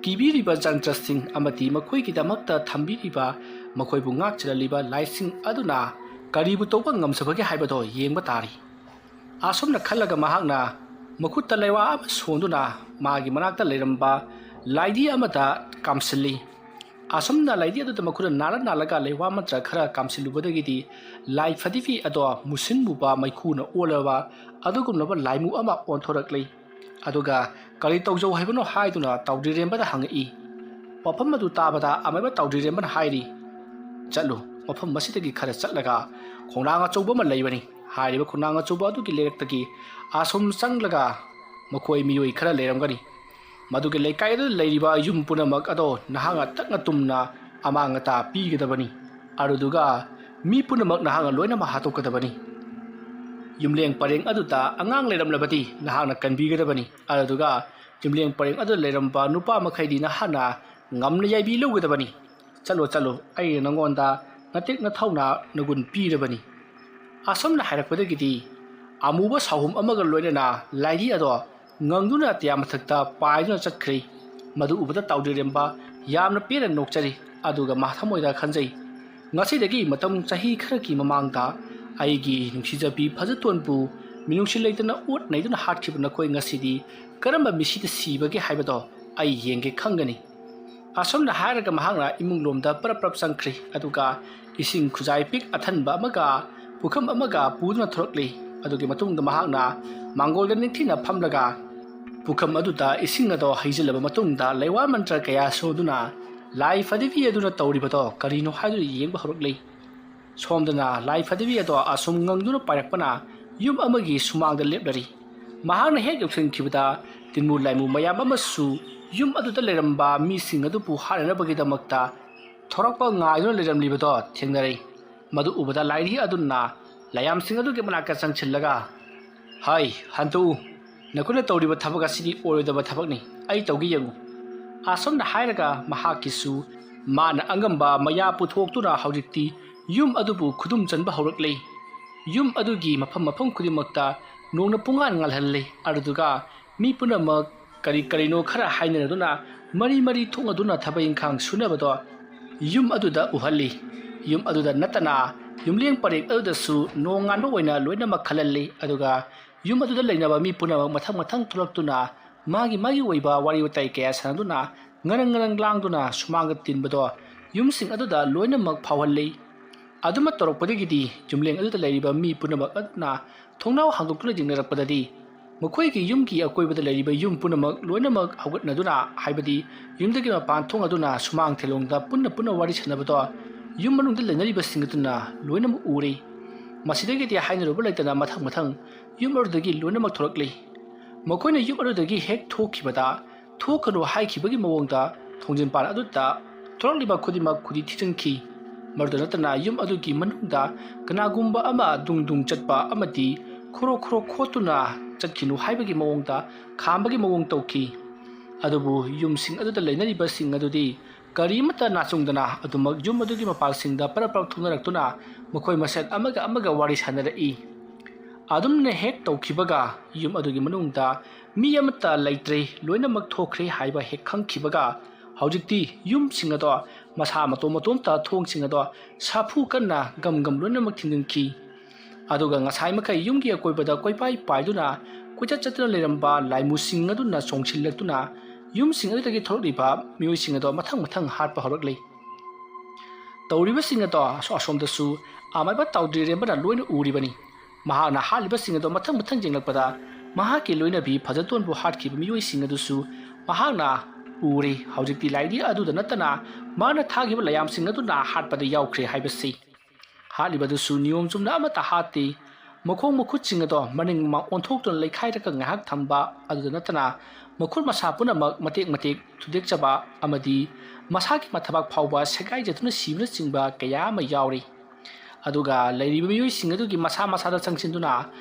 Speaker 1: ꯀꯤꯕꯤꯔꯤꯕ ꯖꯟꯇ꯭ꯔꯁꯤꯡ ꯑꯃꯗꯤ ꯃꯈꯣꯏꯒꯤꯗꯃꯛꯇ ꯊꯝꯕꯤꯔꯤꯕ ꯃꯈꯣꯏꯕꯨ ꯉꯥꯛꯆꯔꯤꯕ ꯂꯥꯏꯁꯤꯡ ꯑꯗꯨꯅ ꯀꯔꯤꯕꯨ ꯇꯧꯕ ꯉꯝꯖꯕꯒꯦ ꯍꯥꯏꯕꯗꯣ ꯌꯦꯡꯕ ꯇꯥꯔꯤ꯫ ꯑꯁꯨꯝꯅ ꯈꯜꯂꯒ ꯃꯍꯥꯛꯅ ꯃꯈꯨꯠꯇ ꯂꯩꯋꯥ ꯑꯃ ꯁꯣꯟꯗꯨꯅ ꯃꯥꯒꯤ ꯃꯅꯥꯛꯇ ꯂꯩꯔꯝꯕ ꯂꯥꯏꯙꯤ ꯑꯃꯗ ꯀꯥꯝꯁꯤꯜꯂꯤ꯫ ꯑꯁꯨꯝꯅ ꯂꯥꯏꯙꯤ ꯑꯗꯨꯗ ꯃꯈꯨꯠꯅ ꯅꯥꯜꯂꯒ ꯂꯩꯋꯥ ꯃꯟꯇ꯭ꯔ ꯈꯔ ꯀꯥꯝꯁꯤꯜꯂꯨꯕꯗꯒꯤꯗꯤ ꯂꯥꯏ ꯐꯗꯤꯕꯤ ꯑꯗꯣ ꯃꯨꯁꯤꯟ ꯃꯨꯕ ꯃꯩꯈꯨꯅ ꯑꯣꯜꯂꯕ ꯑꯗꯨꯒꯨꯝꯂꯕ ꯂꯥꯏꯃꯨ ꯑꯃ ꯑꯣꯟꯊꯣꯔꯛꯂꯤ꯫ ꯑꯗꯨꯒ ꯀꯔꯤ ꯇꯧꯖꯧ ꯍꯥꯏꯕꯅꯣ ꯍꯥꯏꯗꯨꯅ ꯇꯥꯎꯗ꯭ꯔꯤꯔꯦꯝꯕꯗ ꯍꯪꯉꯛꯏ꯫ ꯋꯥꯐꯝ ꯑꯗꯨ ꯇꯥꯕꯗ ꯑꯃꯥꯏꯕ ꯇꯥꯎꯗ꯭ꯔꯤꯔꯦꯝꯕꯅ ꯍꯥꯏꯔꯤ, ꯆꯠꯂꯨ, ꯃꯐꯝ ꯑꯁꯤꯗꯒꯤ ꯈꯔ ꯆꯠꯂꯒ ꯈꯣꯡꯅꯥꯡ ꯑꯆꯧꯕ ꯑꯃ ꯂꯩꯕꯅꯤ꯫ ꯍꯥꯏꯔꯤꯕ ꯈꯣꯡꯅꯥꯡ ꯑꯆꯧꯕ ꯑꯗꯨꯒꯤ ꯂꯩꯔꯛꯇꯒꯤ ꯑꯁꯨꯝ ꯆꯪꯂꯒ ꯃꯈꯣꯏ ꯃꯤꯑꯣꯏ ꯈꯔ ꯂꯩꯔꯝꯒꯅꯤ꯫ ꯃꯗꯨꯒꯤ ꯂꯩꯀꯥꯏ ꯑꯗꯨꯗ ꯂꯩꯔꯤꯕ ꯌꯨꯝ ꯄꯨꯝꯅꯃꯛ ꯑꯗꯣ ꯅꯍꯥꯛꯅ ꯇꯛꯅ ꯇꯨꯝꯅ ꯑꯃꯥꯡ ꯑꯇꯥ ꯄꯤꯒꯗꯕꯅꯤ꯫ ꯑꯗꯨꯗꯨꯒ ꯃꯤ ꯄꯨꯝꯅꯃꯛ ꯅꯍꯥꯛꯅ ꯂꯣꯏꯅꯃꯛ ꯍꯥꯠꯇꯣꯛꯀꯗꯕꯅꯤ꯫ ꯌꯨꯝꯂꯦꯡ ꯄꯔꯦꯡ ꯑꯗꯨꯗ ꯑꯉꯥꯡ ꯂꯩꯔꯝꯂꯕꯗꯤ ꯅꯍꯥꯛꯅ ꯀꯟꯕꯤꯒꯗꯕꯅꯤ꯫ ꯑꯗꯨꯗꯨꯒ ꯌꯨꯝꯂꯦꯡ ꯄꯔꯦꯡ ꯑꯗꯨꯗ ꯂꯩꯔꯝꯕ ꯅꯨꯄꯥ ꯃꯈꯩꯗꯤ ꯅꯍꯥꯛꯅ ꯉꯝꯅ ꯌꯥꯏꯕꯤ ꯂꯧꯒꯗꯕꯅꯤ꯫ ꯆꯠꯂꯣ, ꯑꯩꯅ ꯅꯉꯣꯟꯗ ꯅꯇꯦꯛ ꯅꯊꯧꯅꯥ ꯅꯒꯨꯟ ꯄꯤꯔꯕꯅꯤ꯫ ꯑꯁꯨꯝꯅ ꯍꯥꯏꯔꯛꯄꯗꯒꯤꯗꯤ ꯑꯃꯨꯕ ꯁꯥꯍꯨꯝ ꯑꯃꯒ ꯂꯣꯏꯅꯅ ꯂꯥꯏꯙꯤ ꯑꯗꯣ ꯉꯪꯗꯨꯅ ꯑꯇꯤꯌꯥ ꯃꯊꯛꯇ ꯄꯥꯏꯗꯨꯅ ꯆꯠꯈ꯭ꯔꯦ꯫ ꯃꯗꯨ ꯎꯕꯗ ꯇꯥꯎꯗ꯭ꯔꯤꯔꯦꯝꯕ ꯌꯥꯝꯅ ꯄꯦꯟꯅ ꯅꯣꯛꯆꯔꯤ꯫ ꯑꯗꯨꯒ ꯊꯃꯣꯏꯗ ꯈꯟꯖꯩ, ꯉꯁꯤꯗꯒꯤ ꯃꯇꯝ ꯆꯍꯤ ꯈꯔꯒꯤ ꯃꯃꯥꯡꯗ ꯑꯩꯒꯤ ꯅꯨꯡꯁꯤꯖꯕꯤ ꯐꯖꯇꯣꯟꯕꯨ ꯃꯤꯅꯨꯡꯁꯤ ꯂꯩꯇꯅ ꯑꯣꯠ ꯅꯩꯗꯨꯅ ꯍꯥꯠꯈꯤꯕ ꯅꯈꯣꯏ ꯉꯁꯤꯗꯤ ꯀꯔꯝꯕ ꯃꯤꯁꯤꯗ ꯁꯤꯕꯒꯦ ꯍꯥꯏꯕꯗꯣ ꯑꯩ ꯌꯦꯡꯒꯦ ꯈꯪꯒꯅꯤ꯫ ꯑꯁꯨꯝꯅ ꯍꯥꯏꯔꯒ ꯃꯍꯥꯛꯅ ꯏꯃꯨꯡꯂꯣꯝꯗ ꯄꯔꯞ ꯆꯪꯈ꯭ꯔꯤ꯫ ꯑꯗꯨꯒ ꯏꯁꯤꯡ ꯈꯨꯖꯥꯏ ꯄꯤꯛ ꯑꯊꯟꯕ ꯑꯃꯒ ꯄꯨꯈꯝ ꯑꯃꯒ ꯄꯨꯗꯨꯅ ꯊꯣꯔꯛꯂꯤ꯫ ꯑꯗꯨꯒꯤ ꯃꯇꯨꯡꯗ ꯃꯍꯥꯛꯅ ꯃꯥꯡꯒꯣꯜꯗ ꯅꯤꯡꯊꯤꯅ ꯐꯝꯂꯒ ꯄꯨꯈꯝ ꯑꯗꯨꯗ ꯏꯁꯤꯡ ꯑꯗꯣ ꯍꯩꯖꯤꯜꯂꯕ ꯃꯇꯨꯡꯗ ꯂꯩꯋꯥ ꯃꯟꯇ꯭ꯔ ꯀꯌꯥ ꯁꯣꯟꯗꯨꯅ ꯂꯥꯏ ꯐꯗꯤꯕꯤ ꯑꯗꯨꯅ ꯇꯧꯔꯤꯕꯗꯣ ꯀꯔꯤꯅꯣ ꯍꯥꯏꯗꯨꯅ ꯌꯦꯡꯕ ꯍꯧꯔꯛꯂꯤ꯫ ꯁꯣꯝꯗꯅ ꯂꯥꯏ ꯐꯗꯤꯕꯤ ꯑꯗꯣ ꯑꯁꯨꯝ ꯉꯪꯗꯨꯅ ꯄꯥꯏꯔꯛꯄꯅ ꯌꯨꯝ ꯑꯃꯒꯤ ꯁꯨꯃꯥꯡꯗ ꯂꯦꯞꯂꯔꯤ꯫ ꯃꯍꯥꯛꯅ ꯍꯦꯛ ꯌꯧꯁꯤꯟꯈꯤꯕꯗ ꯇꯤꯟꯃꯨ ꯂꯥꯏꯃꯨ ꯃꯌꯥꯝ ꯑꯃꯁꯨ ꯌꯨꯝ ꯑꯗꯨꯗ ꯂꯩꯔꯝꯕ ꯃꯤꯁꯤꯡ ꯑꯗꯨꯕꯨ ꯍꯥꯠꯅꯅꯕꯒꯤꯗꯃꯛꯇ ꯊꯣꯔꯛꯄ ꯉꯥꯏꯗꯨꯅ ꯂꯩꯔꯝꯂꯤꯕꯗꯣ ꯊꯦꯡꯅꯔꯦ꯫ ꯃꯗꯨ ꯎꯕꯗ ꯂꯥꯏꯙꯤ ꯑꯗꯨꯅ ꯂꯥꯏꯌꯥꯝꯁꯤꯡ ꯑꯗꯨꯒꯤ ꯃꯅꯥꯛꯇ ꯆꯪꯁꯤꯜꯂꯒ, ꯍꯥꯏ, ꯍꯟꯇꯣꯛꯎ, ꯅꯈꯣꯏꯅ ꯇꯧꯔꯤꯕ ꯊꯕꯛ ꯑꯁꯤꯗꯤ ꯑꯣꯏꯔꯣꯏꯗꯕ ꯊꯕꯛꯅꯤ, ꯑꯩ ꯇꯧꯒꯦ ꯌꯦꯡꯉꯨ꯫ ꯑꯁꯨꯝꯅ ꯍꯥꯏꯔꯒ ꯃꯍꯥꯛꯀꯤꯁꯨ ꯃꯥꯅ ꯑꯉꯝꯕ ꯃꯌꯥ ꯄꯨꯊꯣꯛꯇꯨꯅ ꯍꯧꯖꯤꯛꯇꯤ ꯌꯨꯝ ꯑꯗꯨꯕꯨ ꯈꯨꯗꯨꯝ ꯆꯟꯕ ꯍꯧꯔꯛꯂꯦ꯫ ꯌꯨꯝ ꯑꯗꯨꯒꯤ ꯃꯐꯝ ꯈꯨꯗꯤꯡꯃꯛꯇ ꯅꯣꯡꯅ ꯄꯨꯡꯉꯥꯟ ꯉꯥꯜꯍꯜꯂꯦ꯫ ꯑꯗꯨꯗꯨꯒ ꯃꯤ ꯄꯨꯝꯅꯃꯛ ꯀꯔꯤꯅꯣ ꯈꯔ ꯍꯥꯏꯅꯔꯗꯨꯅ ꯃꯔꯤ ꯊꯣꯡꯗꯨꯅ ꯊꯕꯛ ꯏꯪꯈꯥꯡ ꯁꯨꯅꯕꯗꯣ ꯌꯨꯝ ꯑꯗꯨꯗ ꯎꯍꯜꯂꯤ ꯌꯨꯝ ꯑꯗꯨꯗ ꯅꯠꯇꯅ ꯌꯨꯝꯂꯦꯡ ꯄꯔꯦꯡ ꯑꯗꯨꯗꯁꯨ ꯅꯣꯡ ꯉꯥꯟꯕ ꯑꯣꯏꯅ ꯂꯣꯏꯅꯃꯛ ꯈꯜꯍꯜꯂꯤ ꯑꯗꯨꯒ ꯌꯨꯝ ꯑꯗꯨꯗ ꯂꯩꯅꯕ ꯃꯤ ꯄꯨꯝꯅꯃꯛ ꯃꯊꯪ ꯊꯣꯛꯂꯛꯇꯨꯅ ꯃꯥꯒꯤ ꯑꯣꯏꯕ ꯋꯥꯔꯤ ꯋꯥꯇꯥꯏ ꯀꯌꯥ ꯁꯥꯟꯅꯗꯨꯅ ꯉꯔꯪ ꯂꯥꯡꯗꯨꯅ ꯁꯨꯃꯥꯡꯗ ꯇꯤꯟꯕꯗꯣ ꯌꯨꯝꯁꯤꯡ ꯑꯗꯨꯗ ꯂꯣꯏꯅꯃꯛ ꯐꯥꯎꯍꯜꯂꯤ ꯑꯗꯨꯃ ꯇꯧꯔꯛꯄꯗꯒꯤꯗꯤ ꯌꯨꯝꯂꯦꯡ ꯑꯗꯨꯗ ꯂꯩꯔꯤꯕ ꯃꯤ ꯄꯨꯝꯅꯃꯛ ꯑꯗꯨꯅ ꯊꯣꯡꯅꯥꯎ ꯍꯥꯡꯗꯣꯛꯇꯨꯅ ꯌꯦꯡꯅꯔꯛꯄꯗꯗꯤ ꯃꯈꯣꯏꯒꯤ ꯌꯨꯝꯒꯤ ꯑꯀꯣꯏꯕꯗ ꯂꯩꯔꯤꯕ ꯌꯨꯝ ꯄꯨꯝꯅꯃꯛ ꯂꯣꯏꯅꯃꯛ ꯍꯧꯒꯠꯅꯗꯨꯅ ꯍꯥꯏꯕꯗꯤ ꯌꯨꯝꯗꯒꯤ ꯃꯄꯥꯟ ꯊꯣꯡꯗꯨꯅ ꯁꯨꯃꯥꯡ ꯊꯦꯂꯣꯡꯗ ꯄꯨꯟꯅ ꯋꯥꯔꯤ ꯁꯥꯟꯅꯕꯗꯣ ꯌꯨꯝ ꯃꯅꯨꯡꯗ ꯂꯩꯅꯔꯤꯕꯁꯤꯡ ꯑꯗꯨꯅ ꯂꯣꯏꯅꯃꯛ ꯎꯔꯤ ꯃꯁꯤꯗꯒꯤꯗꯤ ꯍꯥꯏꯅꯔꯨꯕ ꯂꯩꯇꯅ ꯃꯊꯪ ꯌꯨꯝ ꯑꯗꯨꯗꯒꯤ ꯂꯣꯏꯅꯃꯛ ꯊꯣꯔꯛꯂꯤ ꯃꯈꯣꯏꯅ ꯌꯨꯝ ꯑꯗꯨꯗꯒꯤ ꯍꯦꯛ ꯊꯣꯛꯈꯤꯕꯗ ꯊꯣꯛꯀꯅꯨ ꯍꯥꯏꯈꯤꯕꯒꯤ ꯃꯑꯣꯡꯗ ꯊꯣꯡꯖꯤꯟꯄꯥꯟ ꯑꯗꯨꯗ ꯊꯣꯔꯛꯂꯤꯕ ꯈꯨꯗꯤꯡꯃꯛ ꯈꯨꯗꯤ ꯊꯤꯖꯤꯟꯈꯤ ꯃꯗꯨꯗ ꯅꯠꯇꯅ ꯌꯨꯝ ꯑꯗꯨꯒꯤ ꯃꯅꯨꯡꯗ ꯀꯅꯥꯒꯨꯝꯕ ꯑꯃ ꯗꯨꯡ ꯆꯠꯄ ꯑꯃꯗꯤ ꯈꯣꯔꯣ ꯈꯣꯠꯇꯨꯅ ꯆꯠꯈꯤꯅꯨ ꯍꯥꯏꯕꯒꯤ ꯃꯑꯣꯡꯗ ꯈꯥꯝꯕꯒꯤ ꯃꯑꯣꯡ ꯇꯧꯈꯤ ꯑꯗꯨꯕꯨ ꯌꯨꯝꯁꯤꯡ ꯑꯗꯨꯗ ꯂꯩꯅꯔꯤꯕꯁꯤꯡ ꯑꯗꯨꯗꯤ ꯀꯔꯤꯃꯠꯇ ꯅꯥꯆꯨꯡꯗꯅ ꯑꯗꯨꯃꯛ ꯌꯨꯝ ꯑꯗꯨꯒꯤ ꯃꯄꯥꯜꯁꯤꯡꯗ ꯄꯔꯞ ꯊꯣꯛꯅꯔꯛꯇꯨꯅ ꯃꯈꯣꯏ ꯃꯁꯦꯟ ꯑꯃꯒ ꯋꯥꯔꯤ ꯁꯥꯟꯅꯔꯛꯏ ꯑꯗꯨꯝꯅ ꯍꯦꯛ ꯇꯧꯈꯤꯕꯒ ꯌꯨꯝ ꯑꯗꯨꯒꯤ ꯃꯅꯨꯡꯗ ꯃꯤ ꯑꯃꯠꯇ ꯂꯩꯇ꯭ꯔꯦ ꯂꯣꯏꯅꯃꯛ ꯊꯣꯛꯈ꯭ꯔꯦ ꯍꯥꯏꯕ ꯍꯦꯛ ꯈꯪꯈꯤꯕꯒ ꯍꯧꯖꯤꯛꯇꯤ ꯌꯨꯝꯁꯤꯡ ꯑꯗꯣ ꯃꯁꯥ ꯃꯇꯣꯝꯇ ꯊꯣꯡꯁꯤꯡ ꯑꯗꯣ ꯁꯥꯐꯨ ꯀꯟꯅ ꯒꯝ ꯂꯣꯏꯅꯃꯛ ꯊꯤꯡꯖꯤꯟꯈꯤ ꯑꯗꯨꯒ ꯉꯁꯥꯏ ꯃꯈꯩ ꯌꯨꯝꯒꯤ ꯑꯀꯣꯏꯕꯗ ꯀꯣꯏꯄꯥꯏ ꯄꯥꯏꯗꯨꯅ ꯀꯣꯏꯆꯠ ꯆꯠꯇꯨꯅ ꯂꯩꯔꯝꯕ ꯂꯥꯏꯃꯨꯁꯤꯡ ꯑꯗꯨꯅ ꯆꯣꯡꯁꯤꯜꯂꯛꯇꯨꯅ ꯌꯨꯝꯁꯤꯡ ꯑꯗꯨꯗꯒꯤ ꯊꯣꯔꯛꯂꯤꯕ ꯃꯤꯑꯣꯏꯁꯤꯡ ꯑꯗꯣ ꯃꯊꯪ ꯍꯥꯠꯄ ꯍꯧꯔꯛꯂꯤ ꯇꯧꯔꯤꯕꯁꯤꯡ ꯑꯗꯣ ꯑꯁꯣꯝꯗꯁꯨ ꯑꯃꯥꯏꯕ ꯇꯥꯎꯗ꯭ꯔꯤꯔꯦꯝꯕꯅ ꯂꯣꯏꯅ ꯎꯔꯤꯕꯅꯤ ꯃꯍꯥꯛꯅ ꯍꯥꯠꯂꯤꯕꯁꯤꯡ ꯑꯗꯣ ꯃꯊꯪ ꯌꯦꯡꯂꯛꯄꯗ ꯃꯍꯥꯛꯀꯤ ꯂꯣꯏꯅꯕꯤ ꯐꯖꯇꯣꯟꯕꯨ ꯍꯥꯠꯈꯤꯕ ꯃꯤꯑꯣꯏꯁꯤꯡ ꯑꯗꯨꯁꯨ ꯃꯍꯥꯛꯅ ꯎꯔꯤ ꯍꯧꯖꯤꯛꯇꯤ ꯂꯥꯏꯔꯤ ꯑꯗꯨꯗ ꯅꯠꯇꯅ ꯃꯥꯅ ꯊꯥꯈꯤꯕ ꯂꯌꯥꯝꯁꯤꯡ ꯑꯗꯨꯅ ꯍꯥꯠꯄꯗ ꯌꯥꯎꯈ꯭ꯔꯦ ꯍꯥꯏꯕꯁꯤ ꯍꯥꯠꯂꯤꯕꯗꯨꯁꯨ ꯅꯤꯌꯣꯝ ꯆꯨꯝꯅ ꯑꯃꯠꯇ ꯍꯥꯠꯇꯦ ꯃꯈꯣꯡ ꯃꯈꯨꯠꯁꯤꯡ ꯑꯗꯣ ꯃꯅꯤꯡ ꯃꯃꯥꯡ ꯑꯣꯟꯊꯣꯛꯇꯨꯅ ꯂꯩꯈꯥꯏꯔꯒ ꯉꯥꯏꯍꯥꯛ ꯊꯝꯕ ꯑꯗꯨꯗ ꯅꯠꯇꯅ ꯃꯈꯨꯠ ꯃꯁꯥ ꯄꯨꯝꯅꯃꯛ ꯃꯇꯦꯛ ꯊꯨꯗꯦꯛꯆꯕ ꯑꯃꯗꯤ ꯃꯁꯥꯒꯤ ꯃꯊꯕꯥꯛ ꯐꯥꯎꯕ ꯁꯦꯒꯥꯏꯖꯗꯨꯅ ꯁꯤꯕꯅꯆꯤꯡꯕ ꯀꯌꯥ ꯑꯃ ꯌꯥꯎꯔꯤ ꯑꯗꯨꯒ ꯂꯩꯔꯤꯕ ꯃꯤꯑꯣꯏꯁꯤꯡ ꯑꯗꯨꯒꯤ ꯃꯁꯥꯗ ꯆꯪꯁꯤꯟꯗꯨꯅ